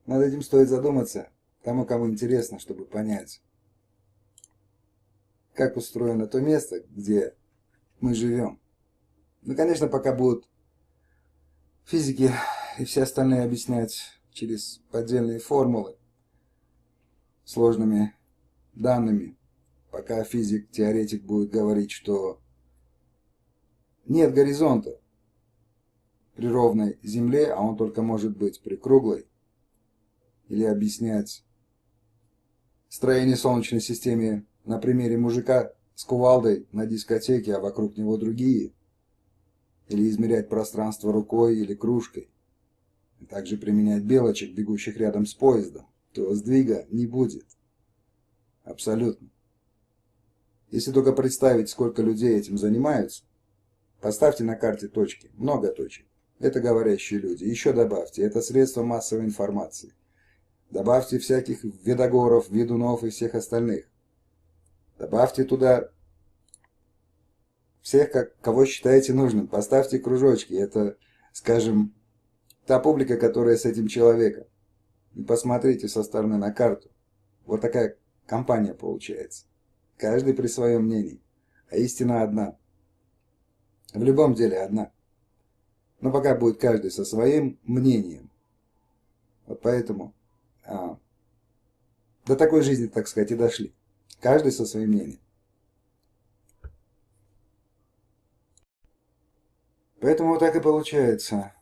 над этим стоит задуматься тому, кому интересно, чтобы понять, как устроено то место, где мы живем. Ну, конечно, пока будут физики и все остальные объяснять через поддельные формулы, сложными данными, пока физик-теоретик будет говорить, что нет горизонта при ровной Земле, а он только может быть при круглой, или объяснять строение Солнечной системы на примере мужика с кувалдой на дискотеке, а вокруг него другие, или измерять пространство рукой или кружкой, и также применять белочек, бегущих рядом с поездом, то сдвига не будет. Абсолютно. Если только представить, сколько людей этим занимаются, поставьте на карте точки, много точек. Это говорящие люди. Еще добавьте, это средства массовой информации. Добавьте всяких ведогоров, ведунов и всех остальных. Добавьте туда всех, кого считаете нужным. Поставьте кружочки. Это, скажем, та публика, которая с этим человеком. И посмотрите со стороны на карту. Вот такая компания получается. Каждый при своем мнении. А истина одна. В любом деле одна. Но пока будет каждый со своим мнением. Вот поэтому до такой жизни, так сказать, и дошли. Каждый со своим мнением. Поэтому вот так и получается.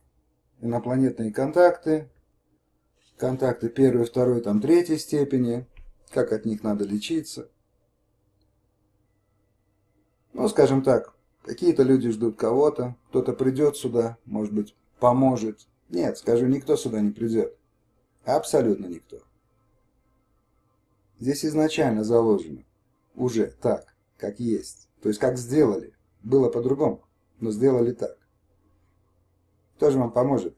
Инопланетные контакты. Контакты первой, второй, там, третьей степени. Как от них надо лечиться. Ну, скажем так, какие-то люди ждут кого-то. Кто-то придет сюда, может быть, поможет. Нет, скажу, никто сюда не придет. Абсолютно никто. Здесь изначально заложено уже так, как есть. То есть, как сделали. Было по-другому, но сделали так. Кто же вам поможет?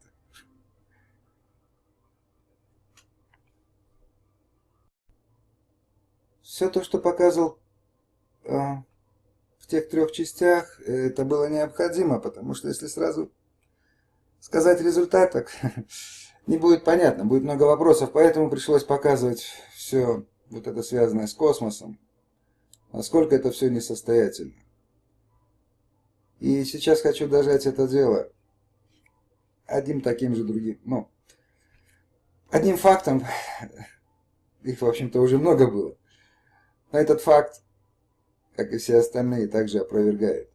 Все то, что показывал в тех 3 частях, это было необходимо, потому что если сразу сказать результат, так не будет понятно, будет много вопросов, поэтому пришлось показывать все вот это связанное с космосом, насколько это все несостоятельно. И сейчас хочу дожать это дело одним таким же другим, одним фактом, их, в общем-то, уже много было, но этот факт, как и все остальные, также опровергает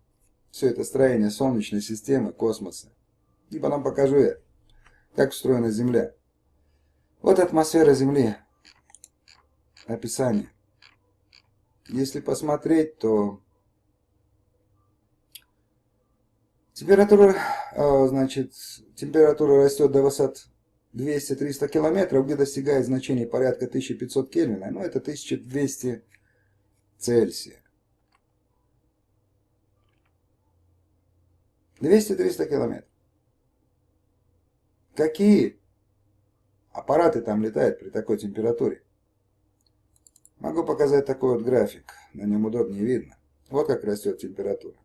все это строение Солнечной системы, космоса. И потом покажу я, как устроена Земля. Вот атмосфера Земли. Описание. Если посмотреть, то температура растет до высот 200-300 километров, где достигает значений порядка 1500 Кельвина, но это 1200 Цельсия. 200-300 километров. Какие аппараты там летают при такой температуре? Могу показать такой вот график. На нем удобнее видно. Вот как растет температура.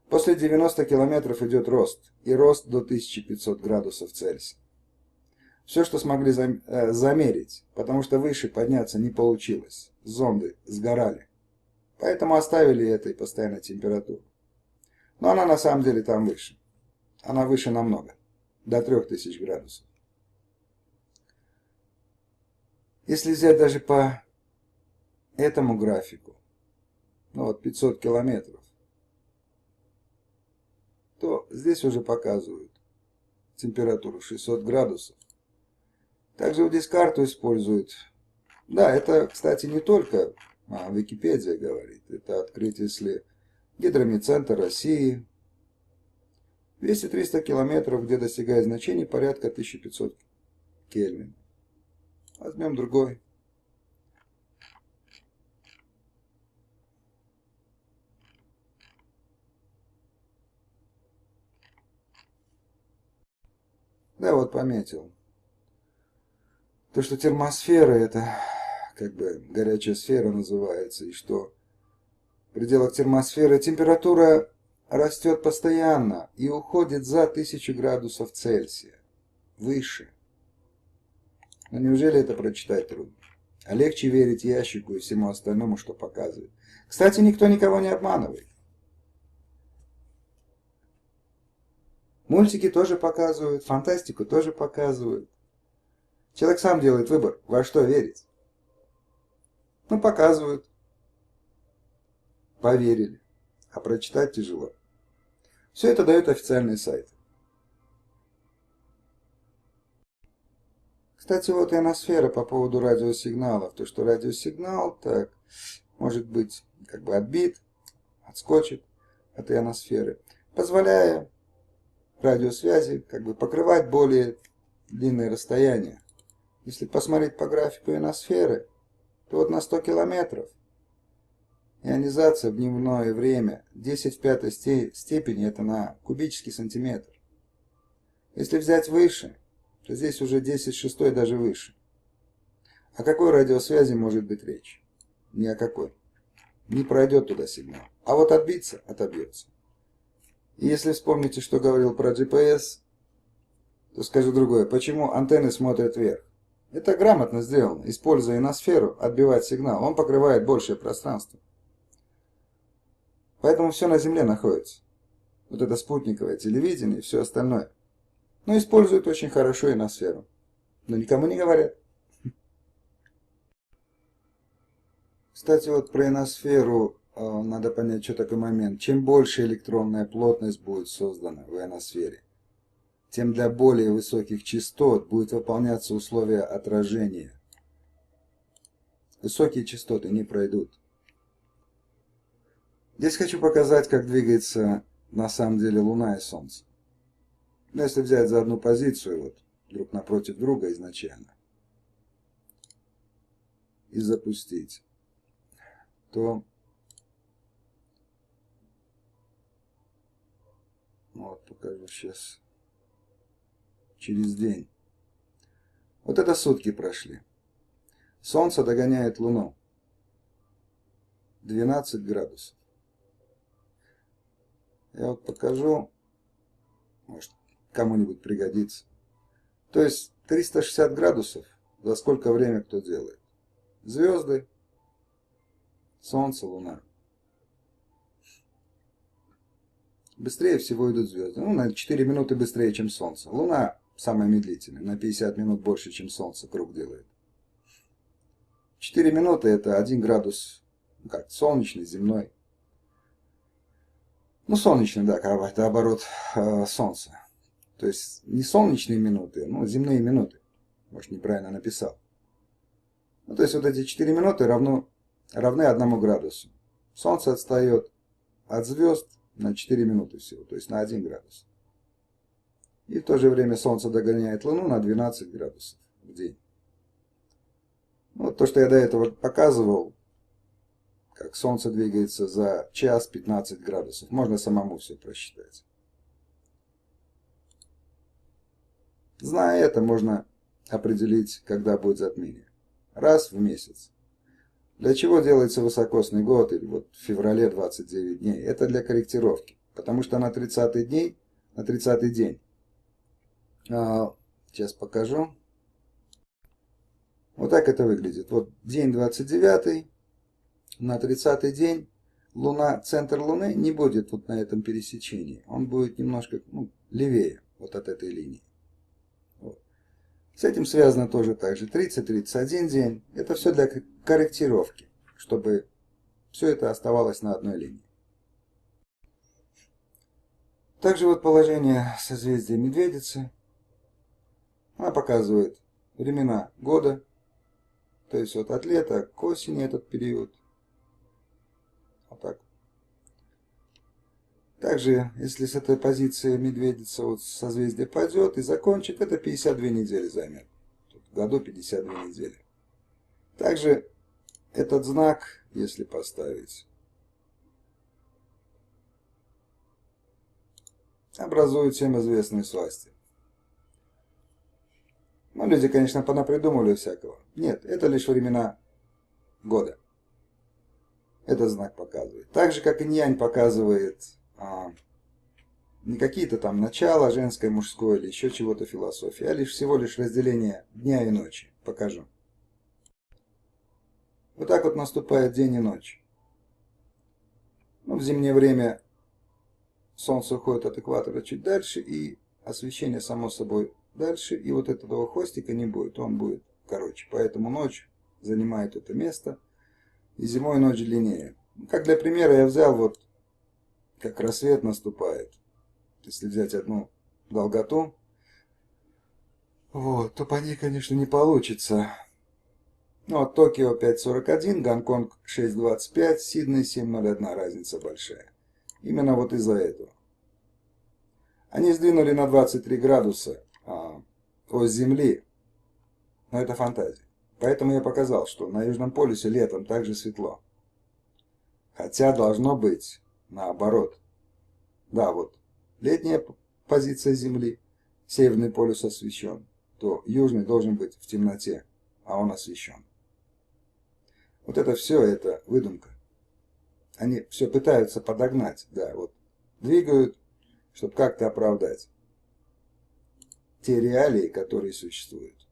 После 90 километров идет рост. И рост до 1500 градусов Цельсия. Все, что смогли замерить, потому что выше подняться не получилось. Зонды сгорали. Поэтому оставили этой постоянной температуру. Но она на самом деле там выше. Она выше намного. До 3000 градусов. Если взять даже по этому графику, ну вот 500 километров, то здесь уже показывают температуру 600 градусов. Также в дискарту используют. Да, это, кстати, не только Википедия говорит. Это открыть, если Гидромедцентр России. 200-300 километров, где достигает значений порядка 1500 Кельвин. Возьмем другой. Да, вот пометил. То, что термосфера это как бы горячая сфера называется, и что в пределах термосферы температура растет постоянно и уходит за 1000 градусов Цельсия. Выше. Но неужели это прочитать трудно? А легче верить ящику и всему остальному, что показывает. Кстати, никто никого не обманывает. Мультики тоже показывают, фантастику тоже показывают. Человек сам делает выбор, во что верить. Ну, показывают. Поверили. А прочитать тяжело. Все это дают официальные сайты. Кстати, вот ионосфера по поводу радиосигналов. То, что радиосигнал так может быть как бы отбит, отскочит от ионосферы, позволяя радиосвязи как бы покрывать более длинные расстояния. Если посмотреть по графику ионосферы, то вот на 100 километров ионизация в дневное время 10 в пятой степени это на кубический сантиметр. Если взять выше, то здесь уже 10 в шестой даже выше. О какой радиосвязи может быть речь? Ни о какой. Не пройдет туда сигнал. А вот отбиться, отобьется. И если вспомните, что говорил про GPS, то скажу другое. Почему антенны смотрят вверх? Это грамотно сделано. Используя ионосферу, отбивать сигнал. Он покрывает большее пространство. Поэтому все на Земле находится. Вот это спутниковое телевидение и все остальное. Но используют очень хорошо ионосферу. Но никому не говорят. Кстати, вот про ионосферу надо понять, что такой момент. Чем больше электронная плотность будет создана в ионосфере, тем для более высоких частот будет выполняться условия отражения. Высокие частоты не пройдут. Здесь хочу показать, как двигается на самом деле Луна и Солнце. Но если взять за одну позицию, вот друг напротив друга изначально, и запустить, то вот покажу сейчас через день. Вот это сутки прошли. Солнце догоняет Луну. 12 градусов. Я вот покажу, может кому-нибудь пригодится. То есть 360 градусов за сколько время кто делает. Звезды, Солнце, Луна. Быстрее всего идут звезды. Ну, на 4 минуты быстрее, чем Солнце. Луна самая медлительная, на 50 минут больше, чем Солнце круг делает. 4 минуты это 1 градус, как солнечный, земной. Ну, солнечный, да, это оборот Солнца. То есть не солнечные минуты, но земные минуты. Может, неправильно написал. Ну, то есть вот эти 4 минуты равны 1 градусу. Солнце отстает от звезд на 4 минуты всего, то есть на 1 градус. И в то же время Солнце догоняет Луну на 12 градусов в день. Вот то, что я до этого показывал, как Солнце двигается за час 15 градусов. Можно самому все просчитать. Зная это, можно определить, когда будет затмение. Раз в месяц. Для чего делается высокосный год, или вот в феврале 29 дней? Это для корректировки. Потому что на 30-й день, сейчас покажу. так это выглядит. Вот день 29, на 30-й день центр Луны не будет вот на этом пересечении. Он будет немножко левее вот от этой линии. Вот. С этим связано тоже так же 30-31 день. Это все для корректировки, чтобы все это оставалось на одной линии. Также вот положение созвездия Медведицы. Она показывает времена года. То есть вот от лета к осени этот период. Вот так. Также, если с этой позиции Медведица вот созвездие пойдет и закончит, это 52 недели займет. В году 52 недели. Также этот знак, если поставить, образует всем известную свастику. Ну, люди, конечно, понапридумывали всякого. Нет, это лишь времена года. Этот знак показывает. Так же, как инь-янь показывает не какие-то там начала женское, мужское или еще чего-то философии, а лишь всего лишь разделение дня и ночи. Покажу. Вот так вот наступает день и ночь. Ну, в зимнее время солнце уходит от экватора чуть дальше, и освещение само собой дальше, и вот этого хвостика не будет, он будет короче. Поэтому ночь занимает это место, и зимой ночь длиннее. Как для примера я взял вот, как рассвет наступает. Если взять одну долготу, вот, то по ней, конечно, не получится. Ну, вот Токио 5.41, Гонконг 6.25, Сидней 7.01, разница большая. Именно вот из-за этого. Они сдвинули на 23 градуса ось Земли, но это фантазия. Поэтому я показал, что на Южном полюсе летом также светло. Хотя должно быть наоборот. Да, вот летняя позиция Земли, Северный полюс освещен, то Южный должен быть в темноте, а он освещен. Вот это все, это выдумка. Они все пытаются подогнать, да, вот двигают, чтобы как-то оправдать те реалии, которые существуют.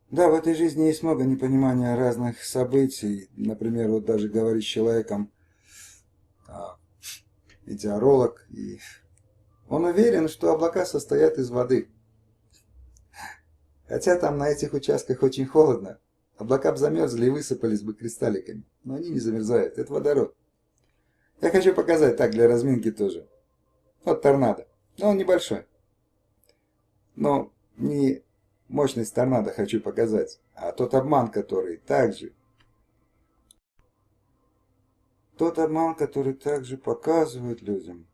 Да, в этой жизни есть много непонимания разных событий. Например, вот даже говорить с человеком, метеоролог, и он уверен, что облака состоят из воды. Хотя там на этих участках очень холодно. Облака бы замерзли и высыпались бы кристалликами. Но они не замерзают. Это водород. Я хочу показать так для разминки тоже. Вот торнадо. Но он небольшой. Но не мощность торнадо хочу показать, а тот обман, который также показывает людям.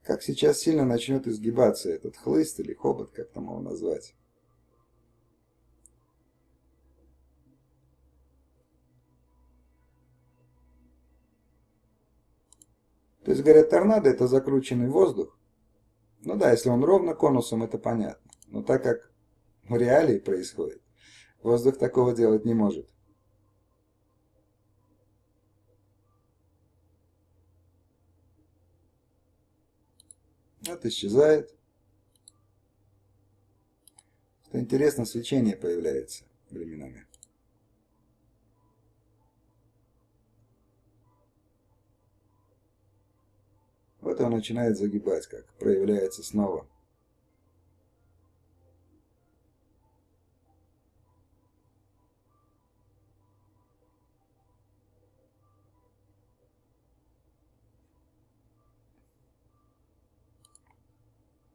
Как сейчас сильно начнет изгибаться этот хлыст или хобот, как там его назвать. То есть, говорят, торнадо это закрученный воздух. Ну да, если он ровно конусом, это понятно. Но так как в реалии происходит, воздух такого делать не может. Вот исчезает. Что интересно, свечение появляется временами. Вот он начинает загибать, как проявляется снова.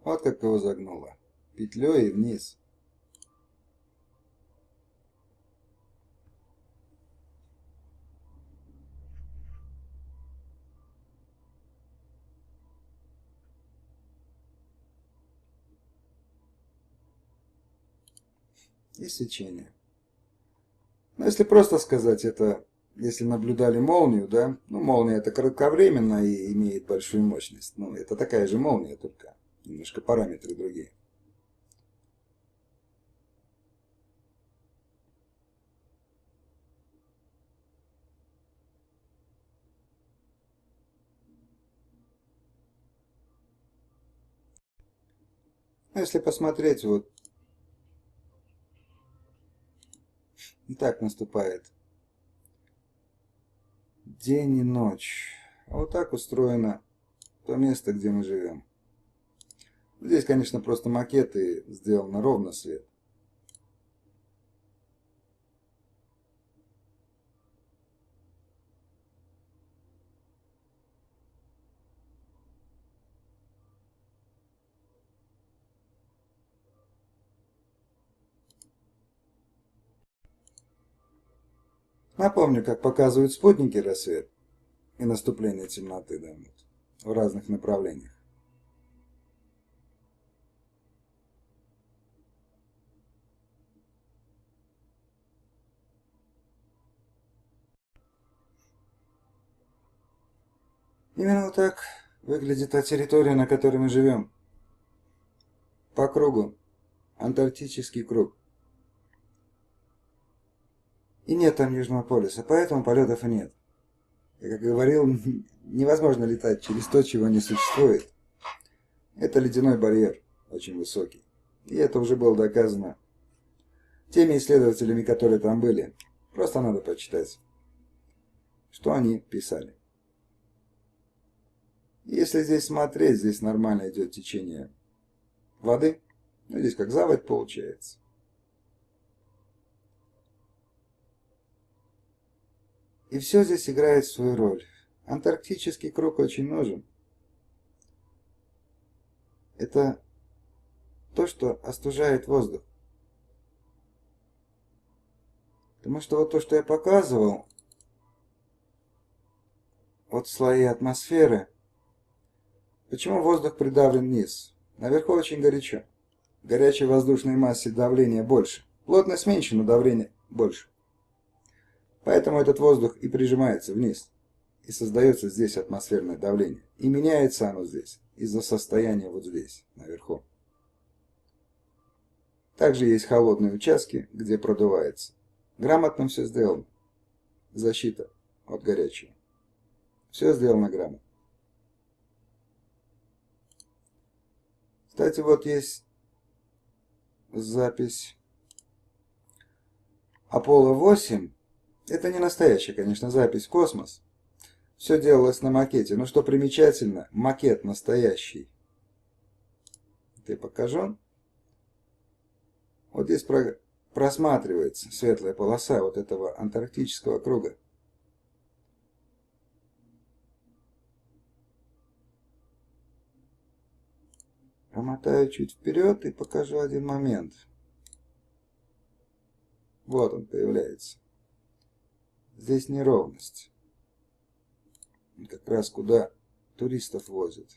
Вот как его загнуло. Петлей и вниз. И свечение. Но если просто сказать, это если наблюдали молнию, да, ну молния это кратковременно и имеет большую мощность. Ну это такая же молния, только немножко параметры другие. А если посмотреть, вот и так наступает день и ночь. А вот так устроено то место, где мы живем. Здесь, конечно, просто макет и сделано ровно свет. Напомню, как показывают спутники рассвет и наступление темноты, да, вот, в разных направлениях. Именно вот так выглядит та территория, на которой мы живем. По кругу. Антарктический круг. И нет там Южного полюса, поэтому полетов и нет. Я как говорил, невозможно летать через то, чего не существует. Это ледяной барьер, очень высокий. И это уже было доказано теми исследователями, которые там были. Просто надо почитать, что они писали. Если здесь смотреть, здесь нормально идет течение воды. Ну, здесь как заводь получается. И все здесь играет свою роль. Антарктический круг очень нужен. Это то, что остужает воздух. Потому что вот то, что я показывал, вот слои атмосферы, почему воздух придавлен вниз? Наверху очень горячо. В горячей воздушной массе давление больше. Плотность меньше, но давление больше. Поэтому этот воздух и прижимается вниз. И создается здесь атмосферное давление. И меняется оно здесь из-за состояния вот здесь, наверху. Также есть холодные участки, где продувается. Грамотно все сделано. Защита от горячего. Все сделано грамотно. Кстати, вот есть запись Аполло-8. Это не настоящая, конечно, запись «Космос». Все делалось на макете. Но что примечательно, макет настоящий. Это я покажу. Вот здесь просматривается светлая полоса вот этого антарктического круга. Промотаю чуть вперед и покажу один момент. Вот он появляется. Здесь неровность. Как раз куда туристов возят.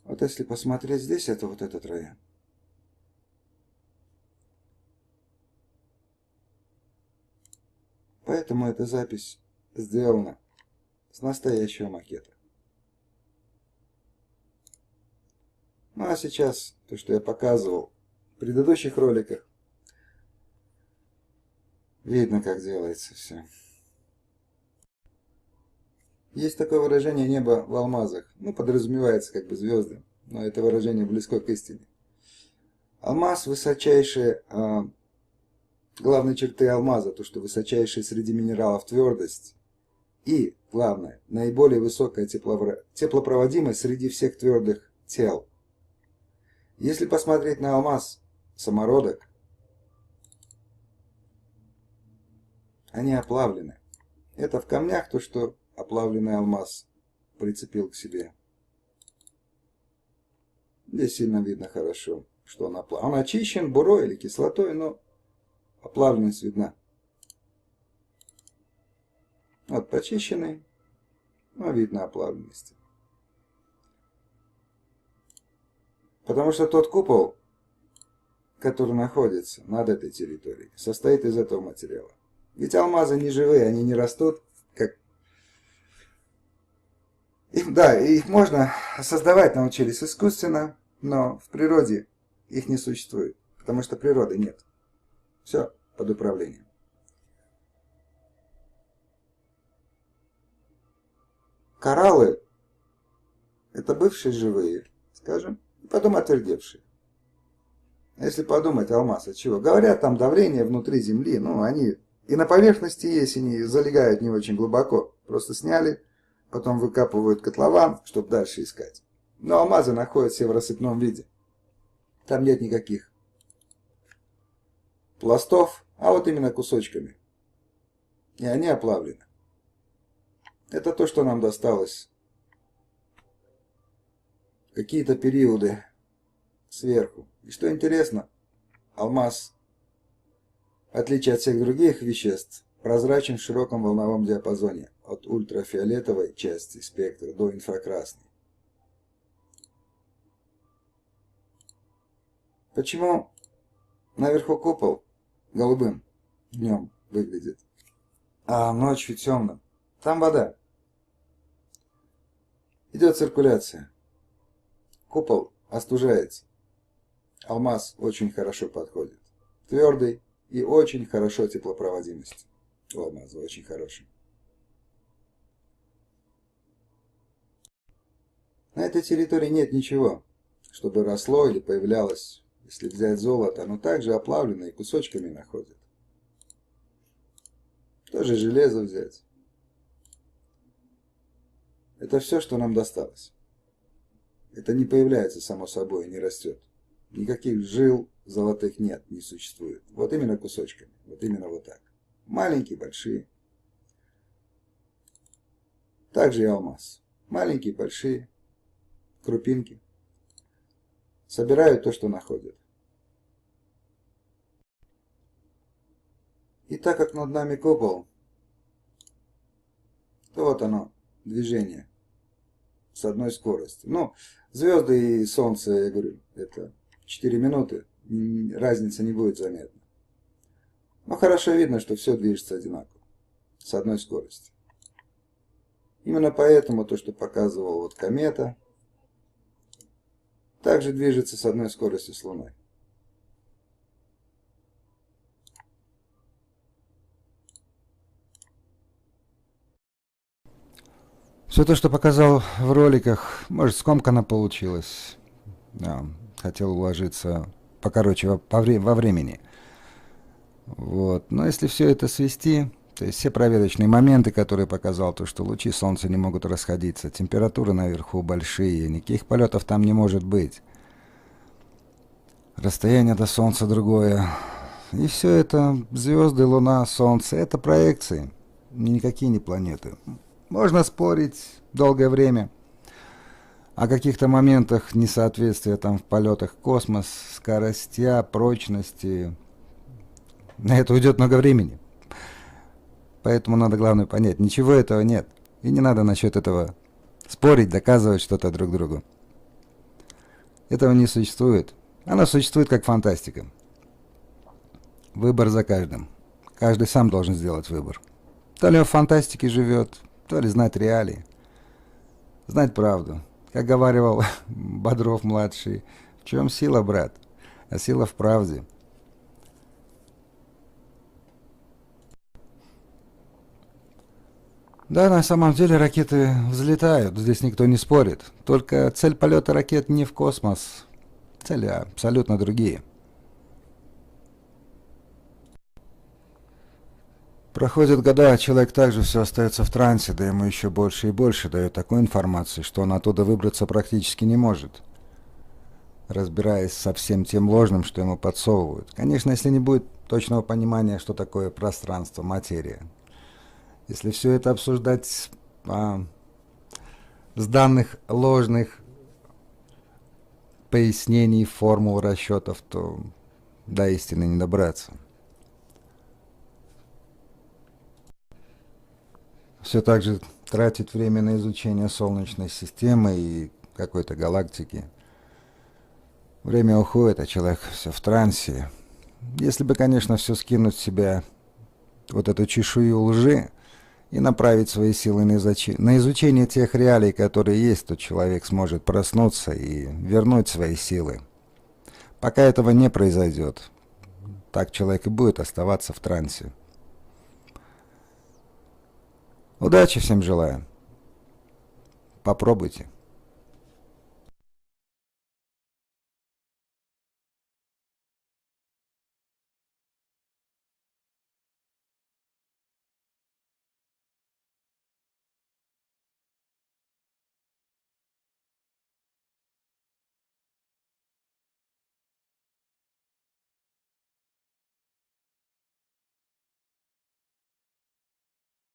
Вот если посмотреть здесь, это вот этот район. Поэтому эта запись сделана с настоящего макета. Ну а сейчас то, что я показывал в предыдущих роликах, видно, как делается все. Есть такое выражение «небо в алмазах». Ну, подразумевается как бы звезды, но это выражение близко к истине. Алмаз высочайшая, главные черты алмаза, то, что высочайшая среди минералов твердость. И, главное, наиболее высокая теплопроводимость среди всех твердых тел. Если посмотреть на алмаз, самородок, они оплавлены. Это в камнях то, что оплавленный алмаз прицепил к себе. Здесь сильно видно хорошо, что он оплавлен. Он очищен бурой или кислотой, но оплавленность видна. Вот почищенный, но видно оплавленность. Потому что тот купол, который находится над этой территорией, состоит из этого материала. Ведь алмазы не живые, они не растут, как... их можно создавать научились искусственно, но в природе их не существует, потому что природы нет. Все под управлением. Кораллы Это бывшие живые, скажем, и потом отвердевшие. А если подумать, алмаз от чего? Говорят, там давление внутри Земли, ну, они и на поверхности есть, и не залегают не очень глубоко. Просто сняли, потом выкапывают котлован, чтобы дальше искать. Но алмазы находятся в рассыпном виде. Там нет никаких пластов, а вот именно кусочками. И они оплавлены. Это то, что нам досталось. Какие-то периоды сверху. И что интересно, алмаз, в отличие от всех других веществ, прозрачен в широком волновом диапазоне, от ультрафиолетовой части спектра до инфракрасной. Почему наверху купол голубым днем выглядит, а ночью темным? Там вода. Идет циркуляция. Купол остужается. Алмаз очень хорошо подходит. Твердый и очень хорошо теплопроводимость. У алмаза очень хороший. На этой территории нет ничего, чтобы росло или появлялось. Если взять золото, оно также оплавлено и кусочками находит. Тоже железо взять. Это все, что нам досталось. Это не появляется само собой, не растет. Никаких жил золотых нет, не существует. Вот именно кусочками. Вот именно вот так. Маленькие, большие. Также и алмаз. Маленькие, большие. Крупинки. Собирают то, что находят. И так как над нами купол, то вот оно, движение. С одной скоростью. Ну, звезды и солнце, я говорю, это 4 минуты, разница не будет заметна. Но хорошо видно, что все движется одинаково, с одной скоростью. Именно поэтому то, что показывала вот комета, также движется с одной скоростью с Луной. Все то, что показал в роликах, может, скомканно получилось. Да, хотел уложиться покороче во времени. Вот. Но если все это свести, то есть все проверочные моменты, которые показал, то, что лучи Солнца не могут расходиться, температуры наверху большие, никаких полетов там не может быть. Расстояние до Солнца другое. И все это, звезды, Луна, Солнце, это проекции, никакие не планеты. Можно спорить долгое время о каких-то моментах несоответствия там в полетах в космос, скоростя, прочности. На это уйдет много времени. Поэтому надо главное понять, ничего этого нет. И не надо насчет этого спорить, доказывать что-то друг другу. Этого не существует. Оно существует как фантастика. Выбор за каждым. Каждый сам должен сделать выбор. То ли он в фантастике живет, то ли знать реалии. Знать правду. Как говаривал Бодров-младший, в чем сила, брат? А сила в правде. Да, на самом деле ракеты взлетают, здесь никто не спорит. Только цель полета ракет не в космос. Цели абсолютно другие. Проходят года, а человек также все остается в трансе, да ему еще больше и больше дают такой информации, что он оттуда выбраться практически не может, разбираясь со всем тем ложным, что ему подсовывают. Конечно, если не будет точного понимания, что такое пространство, материя. Если все это обсуждать с данных ложных пояснений, формул, расчетов, то до истины не добраться. Все так же тратить время на изучение Солнечной системы и какой-то галактики. Время уходит, а человек все в трансе. Если бы, конечно, все скинуть с себя, вот эту чешую лжи, и направить свои силы на изучение тех реалий, которые есть, то человек сможет проснуться и вернуть свои силы. Пока этого не произойдет, так человек и будет оставаться в трансе. Удачи всем желаю. Попробуйте.